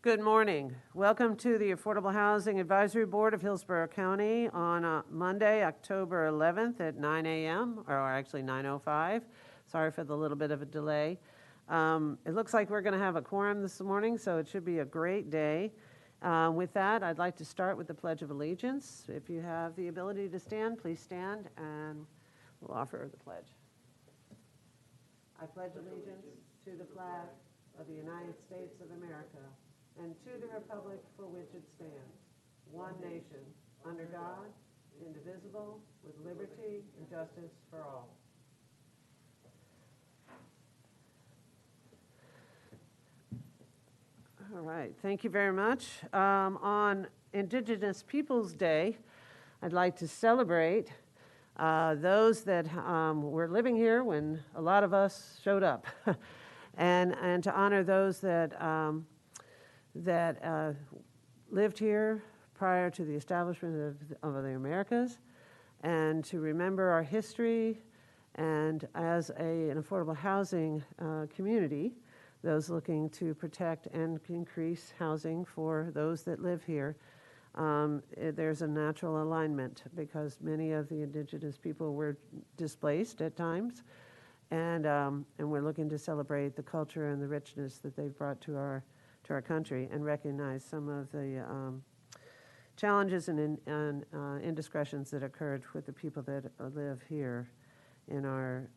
Good morning. Welcome to the Affordable Housing Advisory Board of Hillsborough County on Monday, October 11th at 9 a.m., or actually 9:05. Sorry for the little bit of a delay. It looks like we're going to have a quorum this morning, so it should be a great day. With that, I'd like to start with the Pledge of Allegiance. If you have the ability to stand, please stand, and we'll offer the pledge. I pledge allegiance to the flag of the United States of America and to the republic for which it stands, one nation, under God, indivisible, with liberty and justice for all. All right, thank you very much. On Indigenous Peoples Day, I'd like to celebrate those that were living here when a lot of us showed up, and to honor those that lived here prior to the establishment of the Americas, and to remember our history, and as an affordable housing community, those looking to protect and increase housing for those that live here. There's a natural alignment because many of the indigenous people were displaced at times, and we're looking to celebrate the culture and the richness that they've brought to our country, and recognize some of the challenges and indiscretions that occurred with the people that live here in our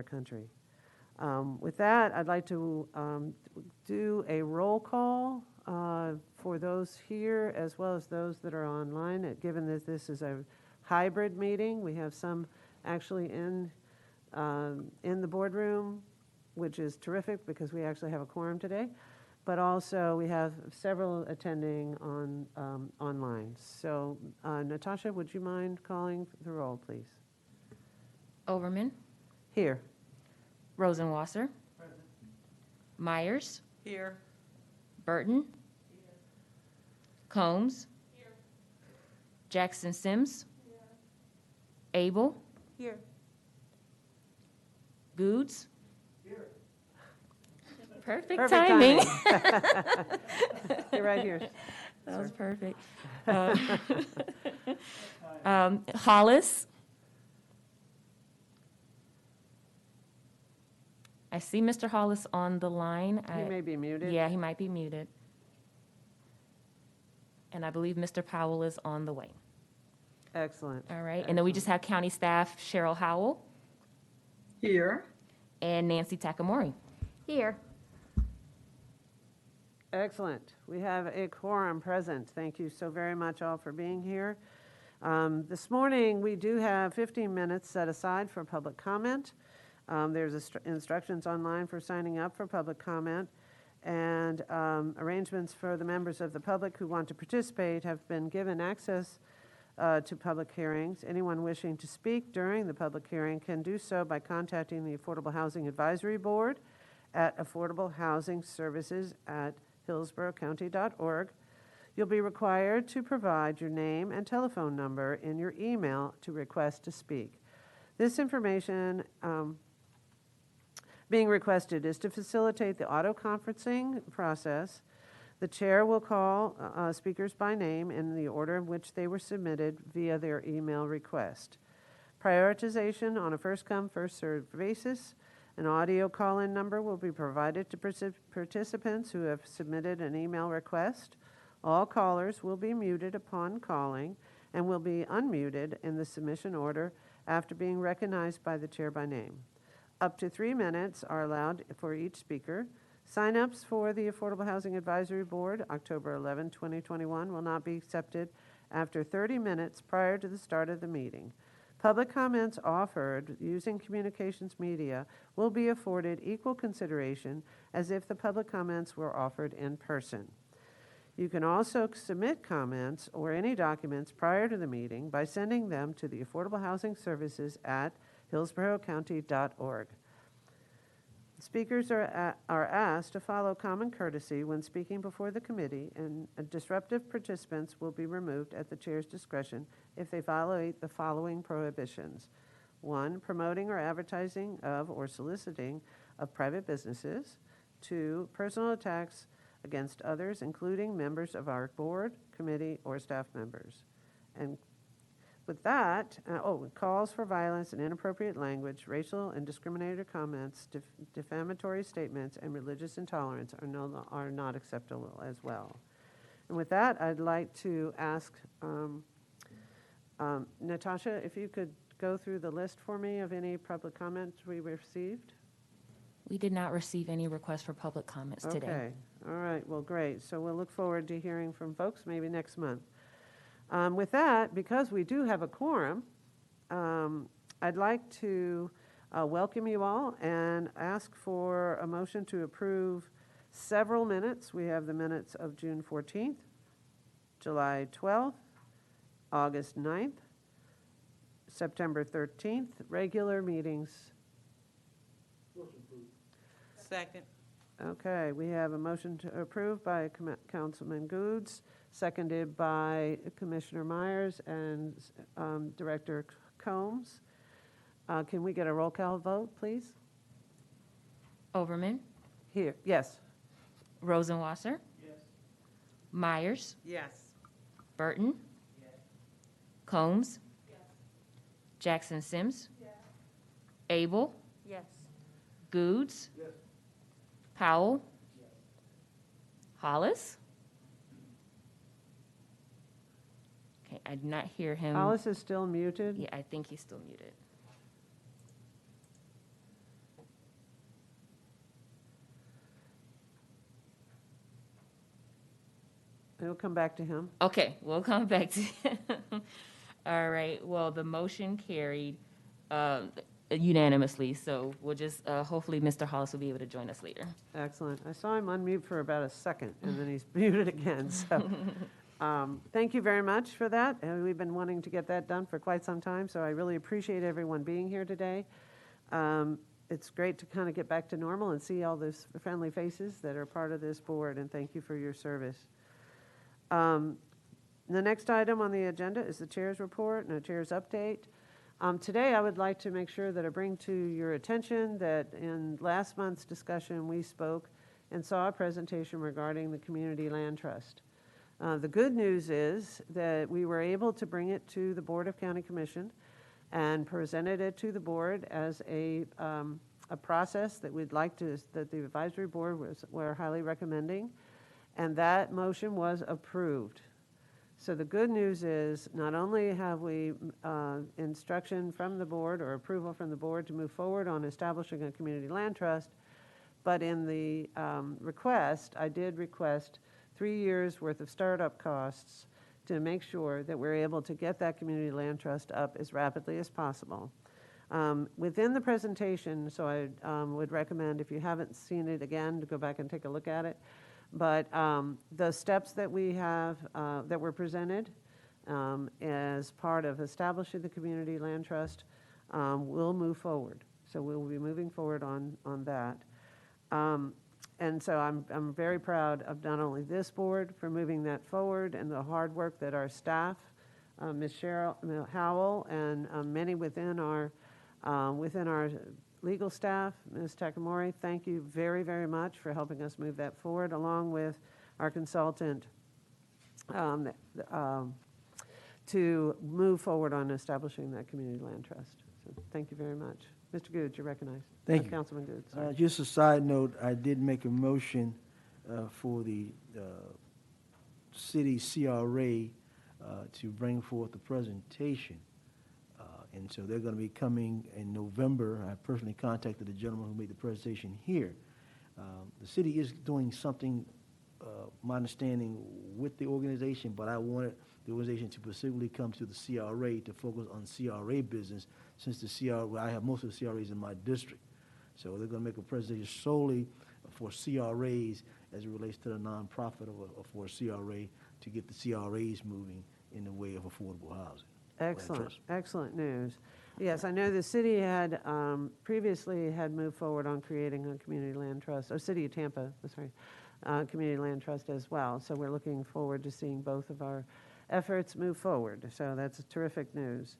country. With that, I'd like to do a roll call for those here as well as those that are online. Given that this is a hybrid meeting, we have some actually in the boardroom, which is terrific because we actually have a quorum today. But also we have several attending online. So Natasha, would you mind calling the roll, please? Overman. Here. Rosenwasser. Present. Myers. Here. Burton. Here. Combs. Here. Jackson Sims. Here. Abel. Here. Goods. Here. Perfect timing. You're right here. That was perfect. Hollis. I see Mr. Hollis on the line. He may be muted. Yeah, he might be muted. And I believe Mr. Powell is on the way. Excellent. All right. And then we just have county staff Cheryl Howell. Here. And Nancy Takamori. Here. Excellent. We have a quorum present. Thank you so very much all for being here. This morning we do have 15 minutes set aside for public comment. There's instructions online for signing up for public comment, and arrangements for the members of the public who want to participate have been given access to public hearings. Anyone wishing to speak during the public hearing can do so by contacting the Affordable Housing Advisory Board at AffordableHousingServices@hillsboroughcounty.org. You'll be required to provide your name and telephone number in your email to request to speak. This information being requested is to facilitate the auto conferencing process. The chair will call speakers by name in the order in which they were submitted via their email request. Prioritization on a first-come, first-served basis. An audio call-in number will be provided to participants who have submitted an email request. All callers will be muted upon calling and will be unmuted in the submission order after being recognized by the chair by name. Up to 3 minutes are allowed for each speaker. Sign-ups for the Affordable Housing Advisory Board, October 11, 2021, will not be accepted after 30 minutes prior to the start of the meeting. Public comments offered using communications media will be afforded equal consideration as if the public comments were offered in person. You can also submit comments or any documents prior to the meeting by sending them to the Affordable Housing Services at hillsboroughcounty.org. Speakers are asked to follow common courtesy when speaking before the committee, and disruptive participants will be removed at the chair's discretion if they violate the following prohibitions. 1, promoting or advertising of or soliciting of private businesses. 2, personal attacks against others, including members of our board, committee, or staff members. And with that, calls for violence and inappropriate language, racial and discriminatory comments, defamatory statements, and religious intolerance are not acceptable as well. And with that, I'd like to ask Natasha, if you could go through the list for me of any public comments we received. We did not receive any requests for public comments today. Okay, all right, well, great. So we'll look forward to hearing from folks maybe next month. With that, because we do have a quorum, I'd like to welcome you all and ask for a motion to approve several minutes. We have the minutes of June 14th, July 12th, August 9th, September 13th, regular meetings. Second. Okay, we have a motion to approve by Councilman Goods, seconded by Commissioner Myers and Director Combs. Can we get a roll call vote, please? Overman, Here, yes. Rosenwasser. Yes. Myers, Yes. Burton. Yes. Combs. Yes. Jackson Sims. Yes. Abel. Yes. Goods. Yes. Powell. Yes. Hollis. Okay, I did not hear him. Alice is still muted. Yeah, I think he's still muted. It'll come back to him. Okay, we'll come back to him. All right, well, the motion carried unanimously, so we'll just, hopefully Mr. Hollis will be able to join us later. Excellent. I saw him unmute for about a second, and then he's muted again. So thank you very much for that. We've been wanting to get that done for quite some time, so I really appreciate everyone being here today. It's great to kind of get back to normal and see all those friendly faces that are part of this board, and thank you for your service. The next item on the agenda is the chair's report and a chair's update. Today, I would like to make sure that I bring to your attention that in last month's discussion, we spoke and saw a presentation regarding the Community Land Trust. The good news is that we were able to bring it to the Board of County Commission and presented it to the board as a process that we'd like to, that the advisory board were highly recommending, and that motion was approved. So the good news is not only have we instruction from the board or approval from the board to move forward on establishing a community land trust, but in the request, I did request 3 years worth of startup costs to make sure that we're able to get that community land trust up as rapidly as possible. Within the presentation, so I would recommend, if you haven't seen it again, to go back and take a look at it. But the steps that we have, that were presented as part of establishing the Community Land Trust will move forward. So we'll be moving forward on that. And so I'm very proud of not only this board for moving that forward and the hard work that our staff, Ms. Cheryl Howell, and many within our legal staff, Ms. Takamori, thank you very, very much for helping us move that forward, along with our consultant to move forward on establishing that community land trust. So thank you very much. Mr. Goods, you're recognized. Thank you. Councilman Goods. Sorry. Just a side note, I did make a motion for the city CRA to bring forth a presentation. And so they're going to be coming in November. I personally contacted the gentleman who made the presentation here. The city is doing something, my understanding, with the organization, but I wanted the organization to specifically come to the CRA to focus on CRA business, since the CRA, I have most of the CRAs in my district. So they're going to make a presentation solely for CRAs as it relates to the nonprofit or for CRA to get the CRAs moving in the way of affordable housing. Excellent, excellent news. Yes, I know the city had previously had moved forward on creating a community land trust, or City of Tampa, sorry, community land trust as well. So we're looking forward to seeing both of our efforts move forward. So that's terrific news.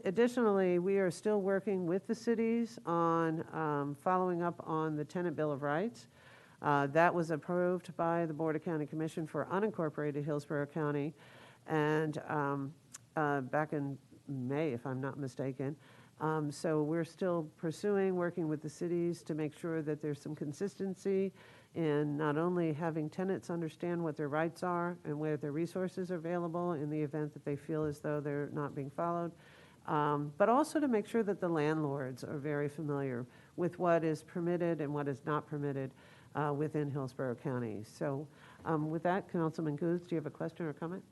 Additionally, we are still working with the cities on following up on the Tenant Bill of Rights. That was approved by the Board of County Commission for unincorporated Hillsborough County, and back in May, if I'm not mistaken. So we're still pursuing, working with the cities to make sure that there's some consistency in not only having tenants understand what their rights are and where their resources are available in the event that they feel as though they're not being followed, but also to make sure that the landlords are very familiar with what is permitted and what is not permitted within Hillsborough County. So with that, Councilman Guth, do you have a question or comment?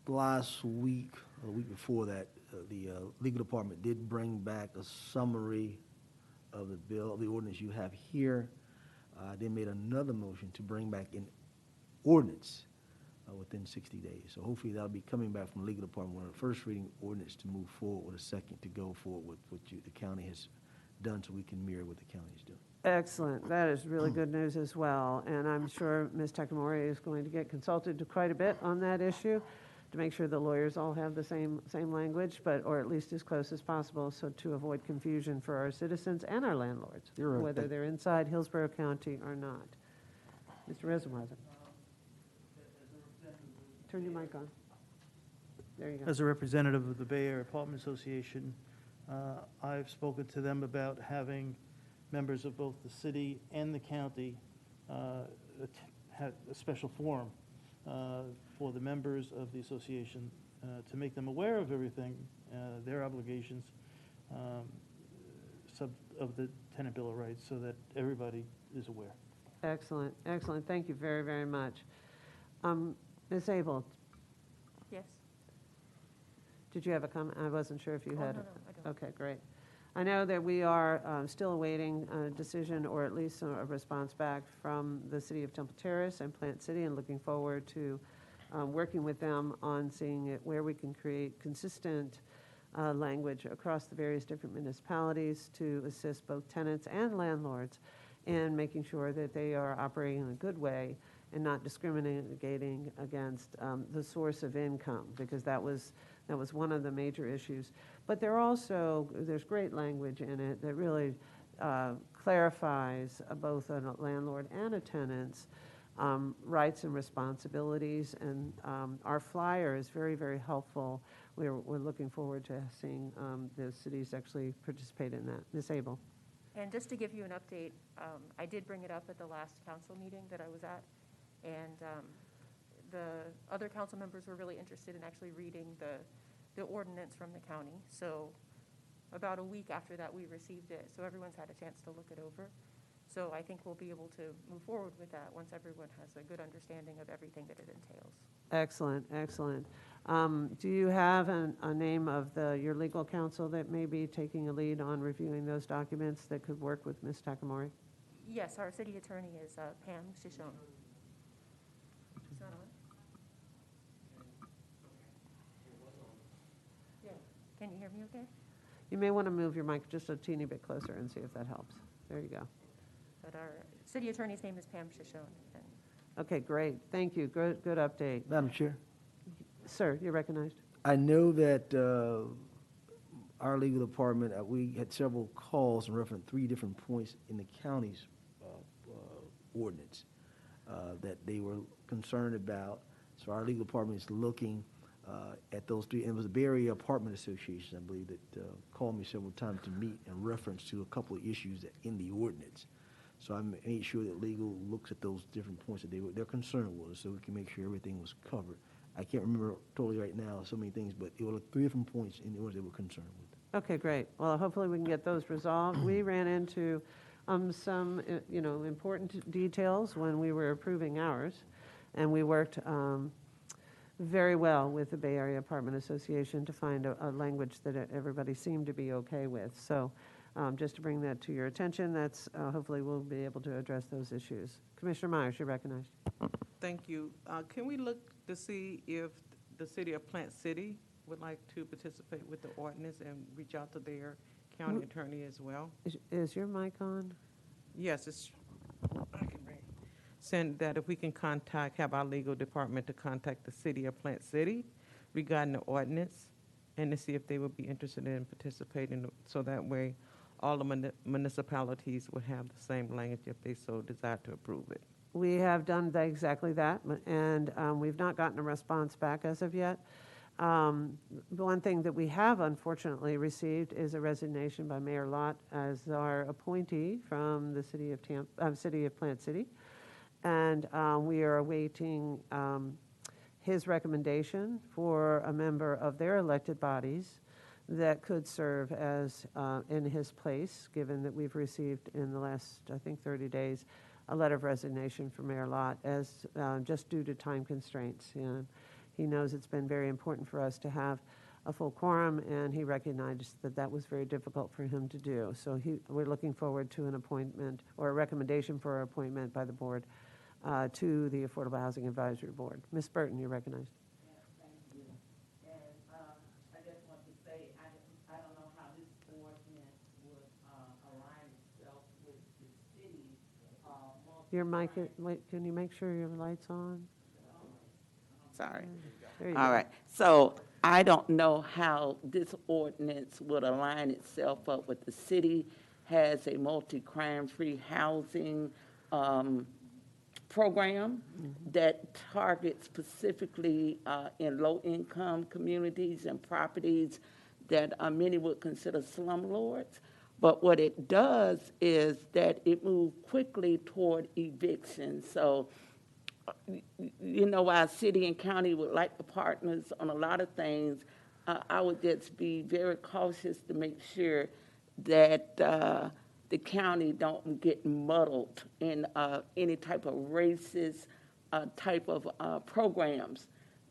Last week, or the week before that, the legal department did bring back a summary of the bill, the ordinance you have here. They made another motion to bring back an ordinance within 60 days. So hopefully that'll be coming back from the legal department on a first reading ordinance to move forward with a second to go forward with what the county has done, so we can mirror what the county is doing. Excellent. That is really good news as well. And I'm sure Ms. Takamori is going to get consulted quite a bit on that issue to make sure the lawyers all have the same language, or at least as close as possible, so to avoid confusion for our citizens and our landlords, whether they're inside Hillsborough County or not. Mr. Rosenweiser. Turn your mic on. There you go. As a representative of the Bay Area Apartment Association, I've spoken to them about having members of both the city and the county have a special forum for the members of the association to make them aware of everything, their obligations of the tenant bill of rights, so that everybody is aware. Excellent, excellent. Thank you very, very much. Ms. Abel, Yes. did you have a comment? I wasn't sure if you had. No, I don't. Okay, great. I know that we are still awaiting a decision, or at least a response back from the City of Temple Terrace and Plant City, and looking forward to working with them on seeing where we can create consistent language across the various different municipalities to assist both tenants and landlords in making sure that they are operating in a good way and not discriminating against the source of income, because that was one of the major issues. But there's great language in it that really clarifies both a landlord and a tenant's rights and responsibilities. And our flyer is very, very helpful. We're looking forward to seeing the cities actually participate in that. Ms. Abel. And just to give you an update, I did bring it up at the last council meeting that I was at, and the other council members were really interested in actually reading the ordinance from the county. So about a week after that, we received it, so everyone's had a chance to look it over. So I think we'll be able to move forward with that once everyone has a good understanding of everything that it entails. Excellent, excellent. Do you have a name of your legal counsel that may be taking a lead on reviewing those documents that could work with Ms. Takamori? Yes, our city attorney is Pam Shishon. She's not on? Yeah. Can you hear me okay? You may want to move your mic just a teeny bit closer and see if that helps. There you go. But our city attorney's name is Pam Shishon. And Okay, great. Thank you. Good update. Madam Chair, Sir, you're recognized. I know that our legal department, we had several calls and referenced 3 different points in the county's ordinance that they were concerned about. So our legal department is looking at those 3. And it was the Bay Area Apartment Association, I believe, that called me several times to meet in reference to a couple of issues in the ordinance. So I made sure that legal looks at those different points that they're concerned with, so we can make sure everything was covered. I can't remember totally right now so many things, but it were 3 different points in the ordinance they were concerned with. Okay, great. Well, hopefully we can get those resolved. We ran into some, important details when we were approving ours, and we worked very well with the Bay Area Apartment Association to find a language that everybody seemed to be okay with. So just to bring that to your attention, that's hopefully we'll be able to address those issues. Commissioner Myers, you're recognized. Thank you. Can we look to see if the city of Plant City would like to participate with the ordinance and reach out to their county attorney as well? Is your mic on? Yes, I can bring it. Send that if we can have our legal department to contact the city of Plant City regarding the ordinance, and to see if they would be interested in participating, so that way all the municipalities would have the same language if they so desire to approve it. We have done exactly that, and we've not gotten a response back as of yet. The one thing that we have unfortunately received is a resignation by Mayor Lott as our appointee from the city of Plant City, and we are awaiting his recommendation for a member of their elected bodies that could serve as in his place, given that we've received in the last, I think, 30 days, a letter of resignation from Mayor Lott as just due to time constraints. He knows it's been very important for us to have a full quorum, and he recognized that that was very difficult for him to do. So we're looking forward to an appointment or a recommendation for an appointment by the board to the Affordable Housing Advisory Board. Ms. Burton, you're recognized. Thank you. And I just want to say, I don't know how this ordinance would align itself with the city. Your mic, wait, can you make sure your light's on? Sorry. There you All go. right. So I don't know how this ordinance would align itself up with the city has a multi-crime-free housing program that targets specifically in low-income communities and properties that many would consider slumlords. But what it does is that it moves quickly toward eviction. So, you know, while city and county would like the partners on a lot of things, I would just be very cautious to make sure that the county don't get muddled in any type of racist type of programs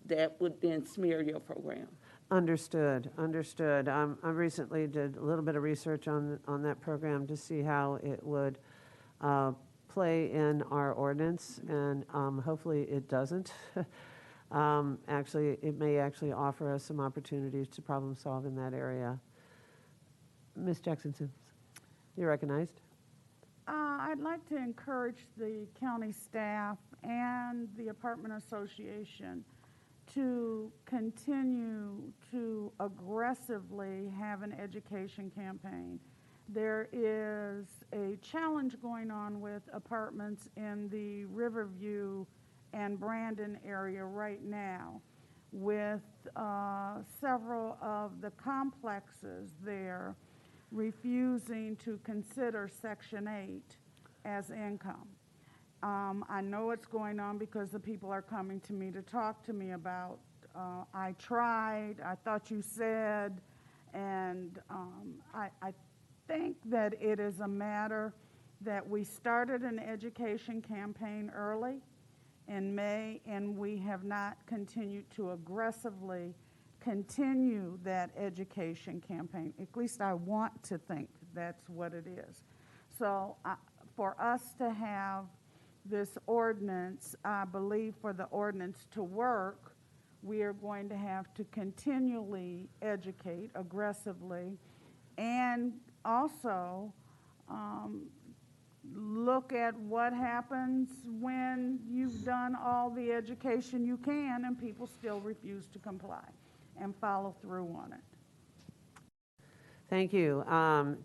that would then smear your program. Understood. I recently did a little bit of research on that program to see how it would play in our ordinance, and hopefully it doesn't. Actually, it may actually offer us some opportunities to problem solve in that area. Ms. Jackson-Sims, you're recognized. I'd like to encourage the county staff and the apartment association to continue to aggressively have an education campaign. There is a challenge going on with apartments in the Riverview and Brandon area right now, with several of the complexes there refusing to consider Section 8 as income. I know it's going on because the people are coming to me to talk to me about, I tried, I thought you said, and I think that it is a matter that we started an education campaign early in May, and we have not continued to aggressively continue that education campaign. At least I want to think that's what it is. So for us to have this ordinance, I believe for the ordinance to work, we are going to have to continually educate aggressively, and also look at what happens when you've done all the education you can and people still refuse to comply and follow through on it. Thank you.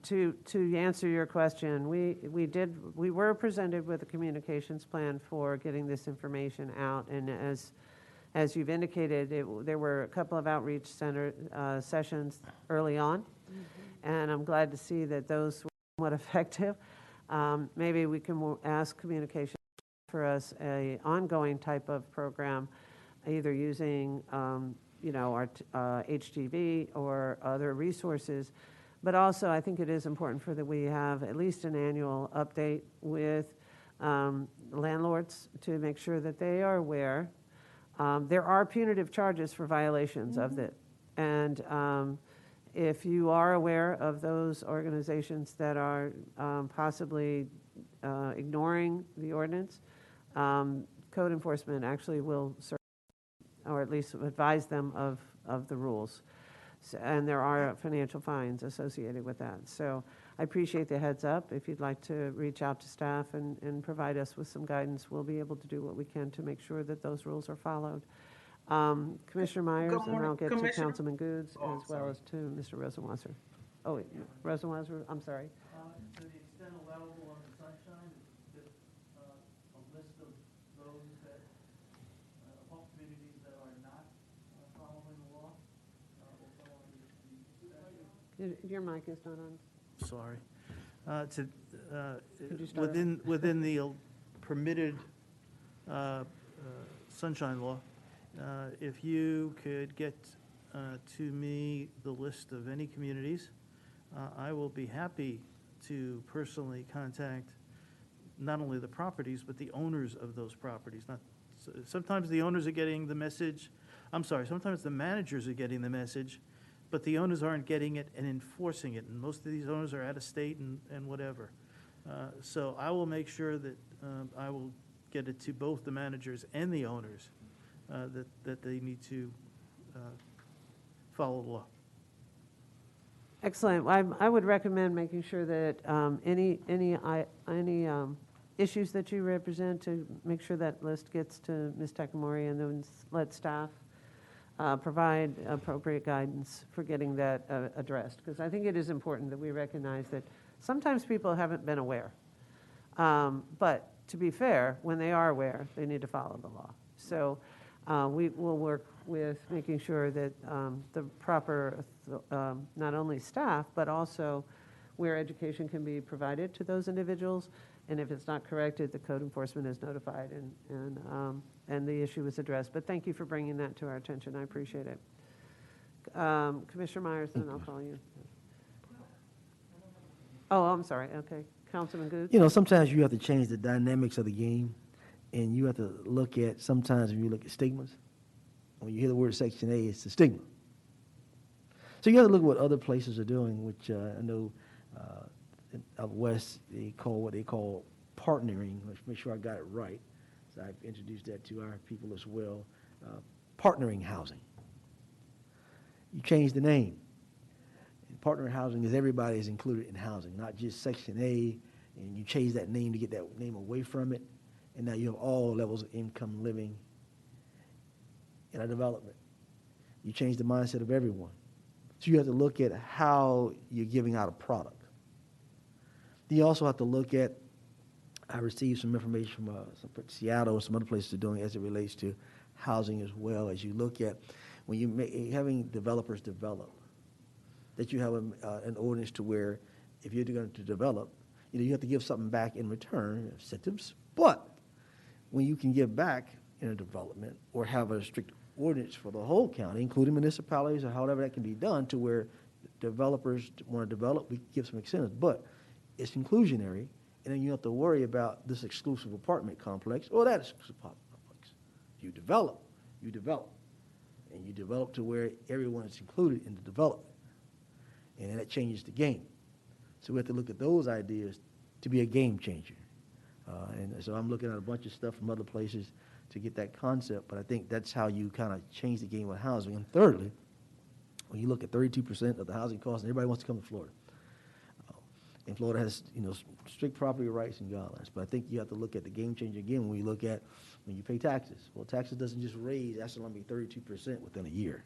To answer your question, we were presented with a communications plan for getting this information out, and as you've indicated, there were a couple of outreach center sessions early on, and I'm glad to see that those were somewhat effective. Maybe we can ask communications for us an ongoing type of program, either using our HTV or other resources. But also, I think it is important that we have at least an annual update with landlords to make sure that they are aware. There are punitive charges for violations of it. And if you are aware of those organizations that are possibly ignoring the ordinance, code enforcement actually will serve, or at least advise them of the rules. And there are financial fines associated with that. So I appreciate the heads up. If you'd like to reach out to staff and provide us with some guidance, we'll be able to do what we can to make sure that those rules are followed. Commissioner Myers, and I'll get to Councilman Goods as well as to Mr. Rosenwasser. Oh, wait, Rosenweiser, I'm sorry. To the extent allowable on the sunshine, that, a list of those that, home communities that are not following the law, will go on the statute. Your mic is not on. Sorry. Could you start Within the permitted sunshine law, if you could get to me the list of any communities, I will be happy to personally contact not only the properties, but the owners of those properties. Sometimes the owners are getting the message, sometimes the managers are getting the message, but the owners aren't getting it and enforcing it, and most of these owners are out of state and whatever. So I will make sure that I will get it to both the managers and the owners that they need to follow the law. Excellent. I would recommend making sure that any issues that you represent, to make sure that list gets to Ms. Takamori, and then let staff provide appropriate guidance for getting that addressed. Because I think it is important that we recognize that sometimes people haven't been aware. But to be fair, when they are aware, they need to follow the law. So we will work with making sure that the proper, not only staff, but also where education can be provided to those individuals. And if it's not corrected, the code enforcement is notified and the issue is addressed. But thank you for bringing that to our attention. I appreciate it. Commissioner Myers, then I'll call you. Oh, I'm sorry. Okay. Councilman Goods? You know, sometimes you have to change the dynamics of the game, and you have to look at, sometimes when you look at stigmas, when you hear the word Section A, it's a stigma. So you have to look at what other places are doing, which I know out west, they call what they call partnering. Let's make sure I got it right. So I've introduced that to our people as well. Partnering housing. You change the name. And partnering housing is everybody is included in housing, not just Section A, and you change that name to get that name away from it, and now you have all levels of income living in a development. You change the mindset of everyone. So you have to look at how you're giving out a product. You also have to look at, I received some information from Seattle and some other places are doing as it relates to housing as well. As you look at when you're having developers develop, that you have an ordinance to where if you're going to develop, you have to give something back in return, incentives. But when you can give back in a development or have a strict ordinance for the whole county, including municipalities or however that can be done, to where developers want to develop, we give some incentives. But it's inclusionary, and then you don't have to worry about this exclusive apartment complex or that exclusive apartment complex. You develop, and you develop to where everyone is included in the development, and then that changes the game. So we have to look at those ideas to be a game changer. And so I'm looking at a bunch of stuff from other places to get that concept, but I think that's how you kind of change the game with housing. And thirdly, when you look at 32% of the housing costs, and everybody wants to come to Florida. And Florida has, strict property rights and guidelines. But I think you have to look at the game changer again when you pay taxes. Well, taxes doesn't just raise, that's going to be 32% within a year.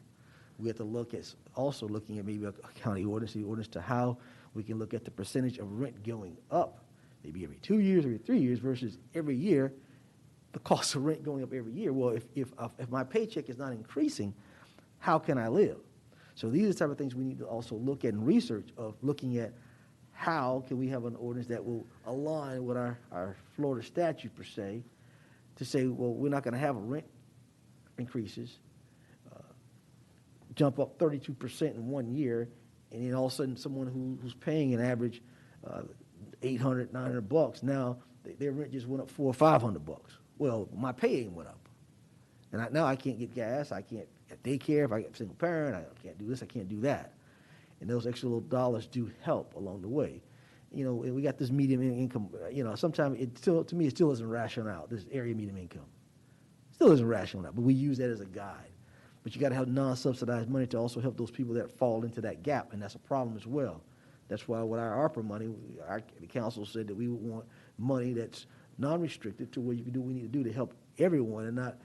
We have to look at, also looking at maybe a county ordinance, the ordinance to how we can look at the percentage of rent going up, maybe every 2 years, every 3 years, versus every year, the cost of rent going up every year. Well, if my paycheck is not increasing, how can I live? So these are the type of things we need to also look at and research, of looking at how can we have an ordinance that will align with our Florida statute per se, to say, well, we're not going to have rent increases, jump up 32% in 1 year, and then all of a sudden someone who's paying an average $800, $900, now their rent just went up $400 or $500. Well, my pay ain't went up. And now I can't get gas, I can't get daycare, if I get a single parent, I can't do this, I can't do that. And those extra little dollars do help along the way. And we got this medium income, sometimes to me, it still isn't rationed out, this area medium income. Still isn't rationed out, but we use that as a guide. But you got to have non-subsidized money to also help those people that fall into that gap, and that's a problem as well. That's why with our ARPA money, the council said that we would want money that's non-restricted to where you can do what we need to do to help everyone, and not,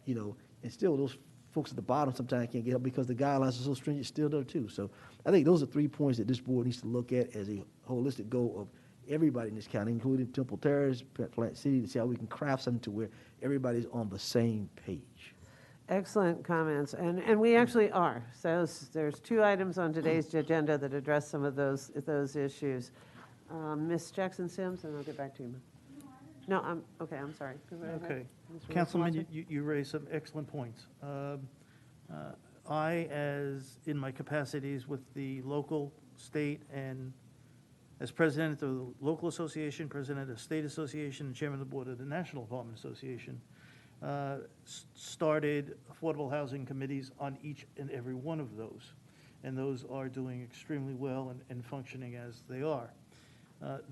and still those folks at the bottom sometimes can't get help because the guidelines are so stringent still there too. So I think those are 3 points that this board needs to look at as a holistic goal of everybody in this county, including Temple Terrace, Plant City, to see how we can craft something to where everybody's on the same page. Excellent comments, and we actually are. So there's 2 items on today's agenda that address some of those issues. Ms. Jackson Sims, and I'll get back to you. No, I'm sorry. Go right ahead. Okay. Ms. Councilman, Wilson-Watson? you raised some excellent points. I, as in my capacities with the local, state, and as president of the local association, president of the state association, and chairman of the board of the National Apartment Association, started affordable housing committees on each and every one of those. And those are doing extremely well and functioning as they are.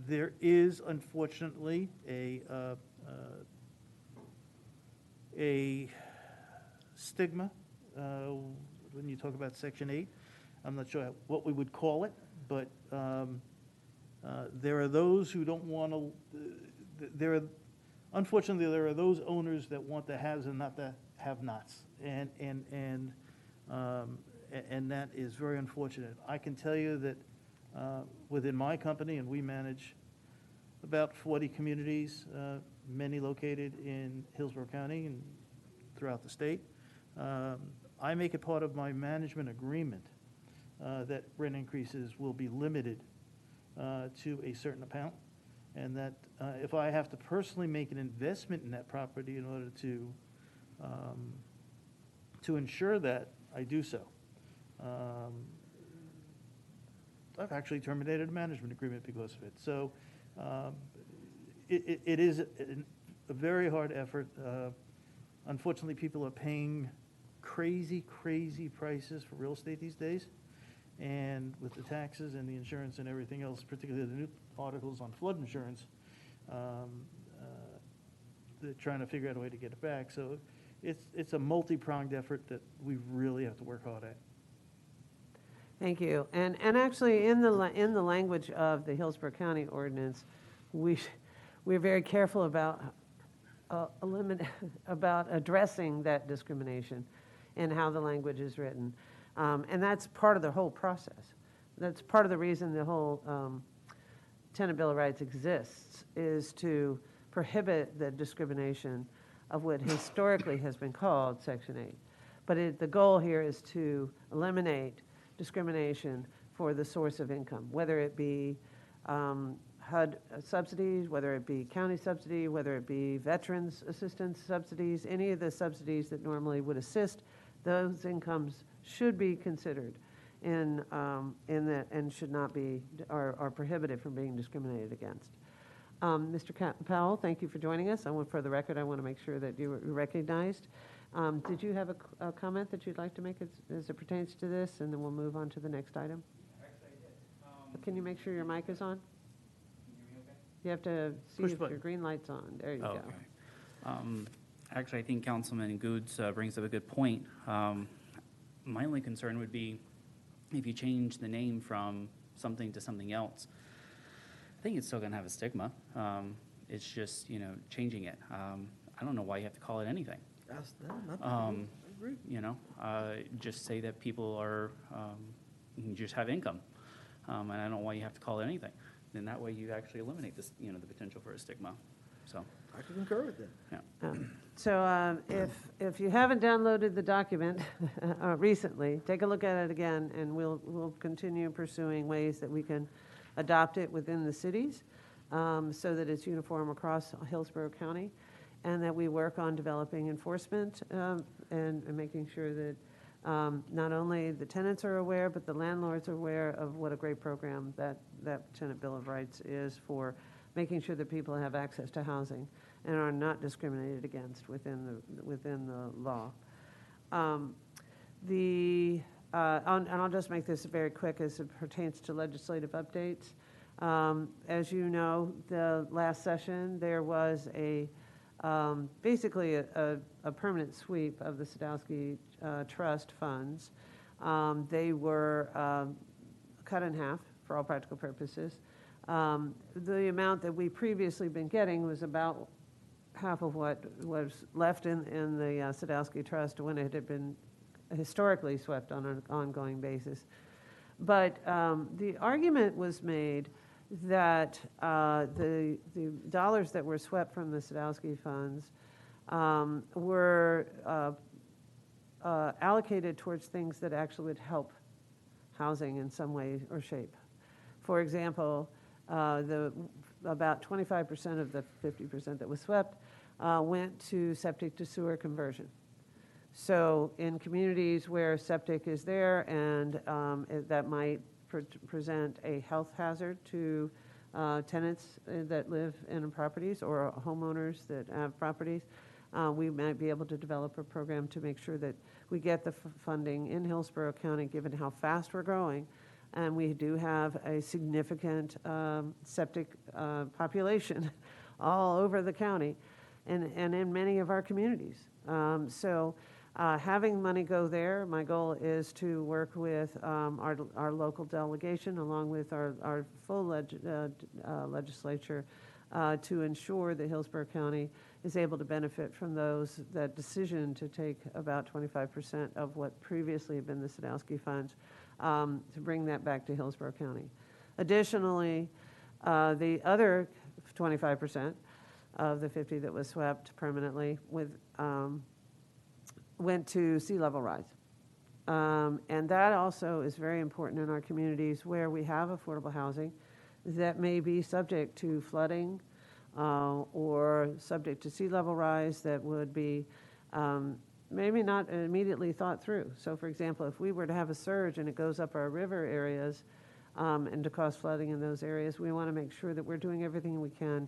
There is, unfortunately, a stigma when you talk about Section 8. I'm not sure what we would call it, but there are those who don't want to, unfortunately, there are those owners that want the haves and not the have-nots, and that is very unfortunate. I can tell you that within my company, and we manage about 40 communities, many located in Hillsborough County and throughout the state. I make it part of my management agreement that rent increases will be limited to a certain amount, and that if I have to personally make an investment in that property in order to ensure that, I do so. I've actually terminated a management agreement because of it. So it is a very hard effort. Unfortunately, people are paying crazy prices for real estate these days. And with the taxes and the insurance and everything else, particularly the new articles on flood insurance, they're trying to figure out a way to get it back. So it's a multi-pronged effort that we really have to work hard at. Thank you. And actually, in the language of the Hillsborough County ordinance, we're very careful about about addressing that discrimination and how the language is written. And that's part of the whole process. That's part of the reason the whole Tenant Bill of Rights exists, is to prohibit the discrimination of what historically has been called Section 8. But the goal here is to eliminate discrimination for the source of income, whether it be HUD subsidies, whether it be county subsidy, whether it be veterans assistance subsidies, any of the subsidies that normally would assist, those incomes should be considered in that, and should not be, are prohibited from being discriminated against. Mr. Powell, thank you for joining us. For the record, I want to make sure that you were recognized. Did you have a comment that you'd like to make as it pertains to this, and then we'll move on to the next item? Actually, I did. Can you make sure your mic is on? Can you hear me okay? You have to see Push if button. your green light's on. There you go. Okay. Actually, I think Councilman Goods brings up a good point. My only concern would be if you change the name from something to something else, I think it's still going to have a stigma. It's just, changing it. I don't know why you have to call it anything. I agree. Just say that people are, you just have income. And I don't know why you have to call it anything. Then that way you actually eliminate this, the potential for a stigma. So, I can concur with that. yeah. So if you haven't downloaded the document recently, take a look at it again, and we'll continue pursuing ways that we can adopt it within the cities so that it's uniform across Hillsborough County, and that we work on developing enforcement and making sure that not only the tenants are aware, but the landlords are aware of what a great program that Tenant Bill of Rights is for making sure that people have access to housing and are not discriminated against within the law. And I'll just make this very quick as it pertains to legislative updates. As you know, the last session there was basically a permanent sweep of the Sadowski Trust funds. They were cut in half for all practical purposes. The amount that we previously been getting was about half of what was left in the Sadowski Trust when it had been historically swept on an ongoing basis. But the argument was made that the dollars that were swept from the Sadowski funds were allocated towards things that actually would help housing in some way or shape. For example, about 25% of the 50% that was swept went to septic to sewer conversion. So in communities where septic is there and that might present a health hazard to tenants that live in properties or homeowners that have properties, we might be able to develop a program to make sure that we get the funding in Hillsborough County, given how fast we're growing. And we do have a significant septic population all over the county and in many of our communities. So having money go there, my goal is to work with our local delegation along with our full legislature to ensure that Hillsborough County is able to benefit from that decision to take about 25% of what previously had been the Sadowski funds to bring that back to Hillsborough County. Additionally, the other 25% of the 50 that was swept permanently went to sea level rise. And that also is very important in our communities where we have affordable housing that may be subject to flooding or subject to sea level rise that would be maybe not immediately thought through. So for example, if we were to have a surge and it goes up our river areas and to cause flooding in those areas, we want to make sure that we're doing everything we can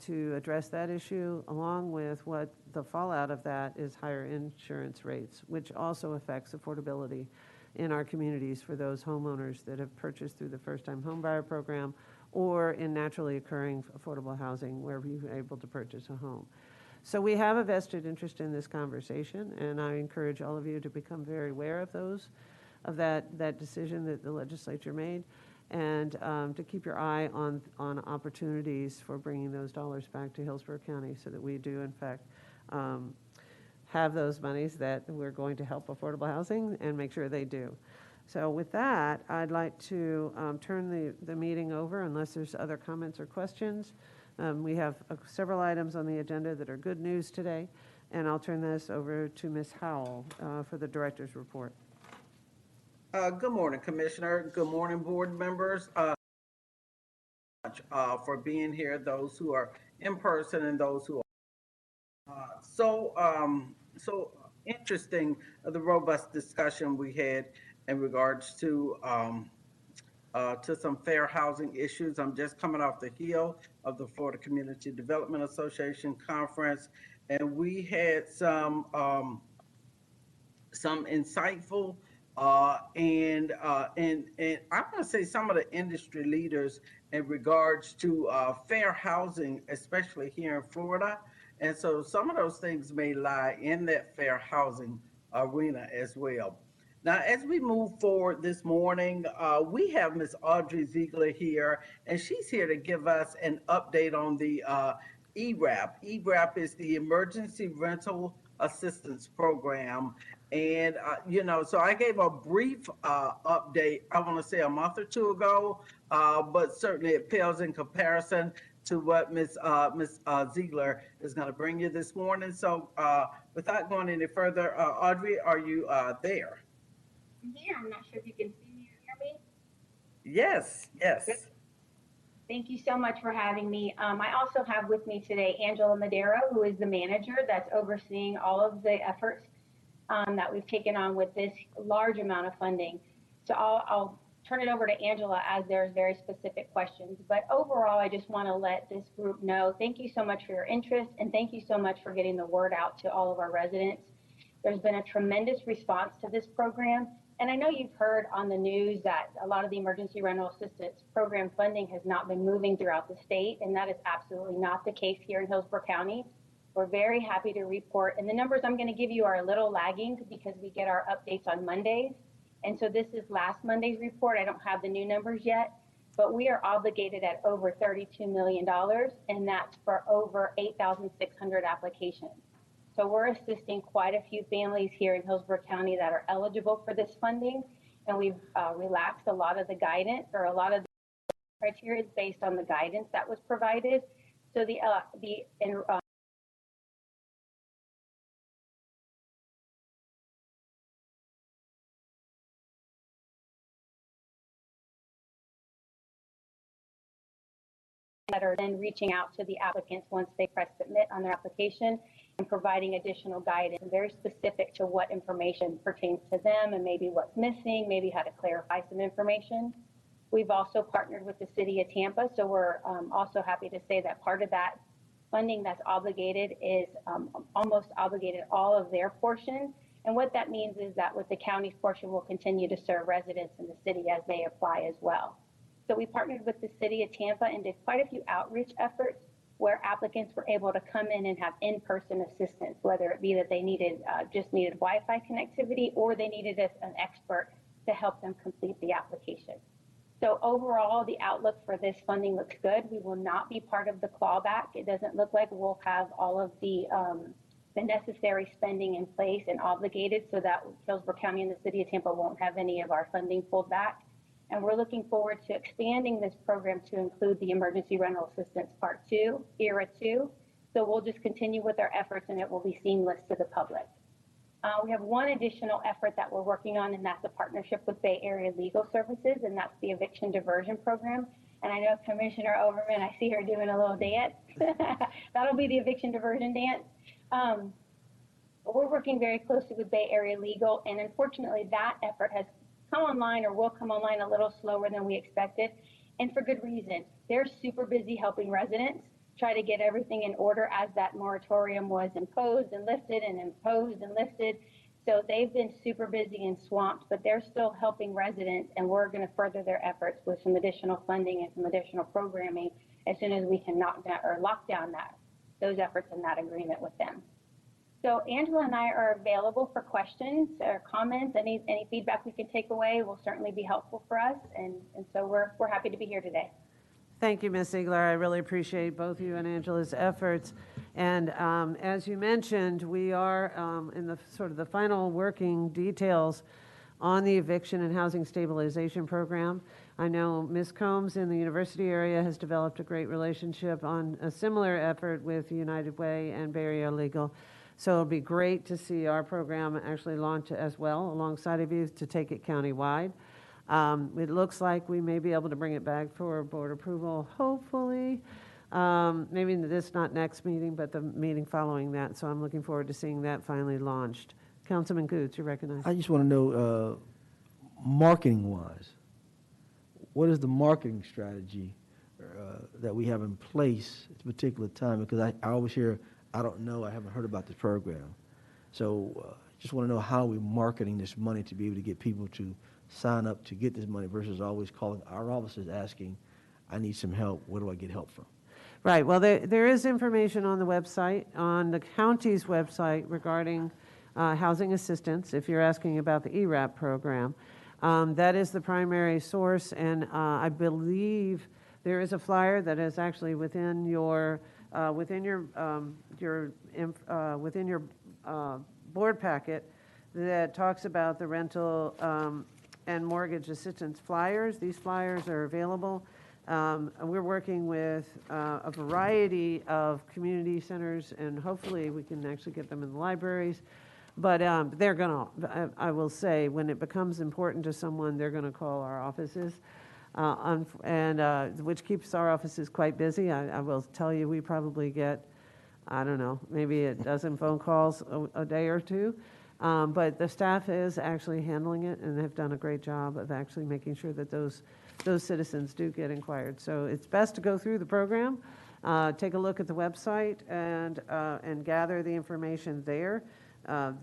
to address that issue, along with what the fallout of that is higher insurance rates, which also affects affordability in our communities for those homeowners that have purchased through the first-time homebuyer program or in naturally occurring affordable housing where we're able to purchase a home. So we have a vested interest in this conversation, and I encourage all of you to become very aware of that decision that the legislature made, and to keep your eye on opportunities for bringing those dollars back to Hillsborough County so that we do, in fact, have those monies that we're going to help affordable housing and make sure they do. So with that, I'd like to turn the meeting over unless there's other comments or questions. We have several items on the agenda that are good news today, and I'll turn this over to Ms. Howell for the director's report. Good morning, Commissioner. Good morning, board members. For being here, those who are in person and those who are. So interesting, the robust discussion we had in regards to some fair housing issues. I'm just coming off the heel of the Florida Community Development Association conference, and we had some insightful and I want to say some of the industry leaders in regards to fair housing, especially here in Florida. And so some of those things may lie in that fair housing arena as well. Now, as we move forward this morning, we have Ms. Audrey Ziegler here, and she's here to give us an update on the ERAP. ERAP is the Emergency Rental Assistance Program. And, so I gave a brief update, I want to say a month or two ago, but certainly it pales in comparison to what Ms. Ziegler is going to bring you this morning. So without going any further, Audrey, are you there? I'm here. I'm not sure if you can see me or hear me. Yes, yes. Good. Thank you so much for having me. I also have with me today Angela Madero, who is the manager that's overseeing all of the efforts that we've taken on with this large amount of funding. So I'll turn it over to Angela as there's very specific questions. But overall, I just want to let this group know, thank you so much for your interest, and thank you so much for getting the word out to all of our residents. There's been a tremendous response to this program. And I know you've heard on the news that a lot of the emergency rental assistance program funding has not been moving throughout the state, and that is absolutely not the case here in Hillsborough County. We're very happy to report, and the numbers I'm going to give you are a little lagging because we get our updates on Mondays. And so this is last Monday's report. I don't have the new numbers yet, but we are obligated at over $32 million, and that's for over 8,600 applications. So we're assisting quite a few families here in Hillsborough County that are eligible for this funding. And we've relaxed a lot of the guidance or a lot of the criteria based on the guidance that was provided. So that are then reaching out to the applicants once they press submit on their application and providing additional guidance, very specific to what information pertains to them and maybe what's missing, maybe how to clarify some information. We've also partnered with the city of Tampa, so we're also happy to say that part of that funding that's obligated is almost obligated all of their portion. And what that means is that with the county's portion, we'll continue to serve residents in the city as they apply as well. So we partnered with the city of Tampa and did quite a few outreach efforts where applicants were able to come in and have in-person assistance, whether it be that they just needed Wi-Fi connectivity or they needed an expert to help them complete the application. So overall, the outlook for this funding looks good. We will not be part of the clawback. It doesn't look like we'll have all of the necessary spending in place and obligated so that Hillsborough County and the city of Tampa won't have any of our funding pulled back. And we're looking forward to expanding this program to include the Emergency Rental Assistance Part 2, ERA 2. So we'll just continue with our efforts and it will be seamless to the public. We have one additional effort that we're working on, and that's a partnership with Bay Area Legal Services, and that's the Eviction Diversion Program. And I know Commissioner Overman, I see her doing a little dance. That'll be the Eviction Diversion Dance. We're working very closely with Bay Area Legal, and unfortunately that effort has come online or will come online a little slower than we expected, and for good reason. They're super busy helping residents try to get everything in order as that moratorium was imposed and lifted and imposed and lifted. So they've been super busy and swamped, but they're still helping residents, and we're going to further their efforts with some additional funding and some additional programming as soon as we can lock down those efforts and that agreement with them. So Angela and I are available for questions or comments. Any feedback we can take away will certainly be helpful for us, and so we're happy to be here today. Thank you, Ms. Ziegler. I really appreciate both you and Angela's efforts. And as you mentioned, we are in the sort of the final working details on the eviction and housing stabilization program. I know Ms. Combs in the university area has developed a great relationship on a similar effort with United Way and Bay Area Legal. So it'll be great to see our program actually launch as well alongside of you to take it countywide. It looks like we may be able to bring it back for board approval, hopefully. Maybe not next meeting, but the meeting following that. So I'm looking forward to seeing that finally launched. Councilman Goods, you recognize? I just want to know, marketing-wise, what is the marketing strategy that we have in place at a particular time? Because I always hear, I don't know, I haven't heard about this program. So just want to know how we're marketing this money to be able to get people to sign up to get this money versus always calling our offices asking, I need some help, where do I get help from? Right, well, there is information on the website, on the county's website regarding housing assistance, if you're asking about the ERAP program. That is the primary source, and I believe there is a flyer that is actually within your board packet that talks about the rental and mortgage assistance flyers. These flyers are available. We're working with a variety of community centers, and hopefully we can actually get them in the libraries. But they're going to, I will say, when it becomes important to someone, they're going to call our offices, which keeps our offices quite busy. I will tell you, we probably get, I don't know, maybe a dozen phone calls a day or two. But the staff is actually handling it and have done a great job of actually making sure that those citizens do get inquired. So it's best to go through the program, take a look at the website, and gather the information there.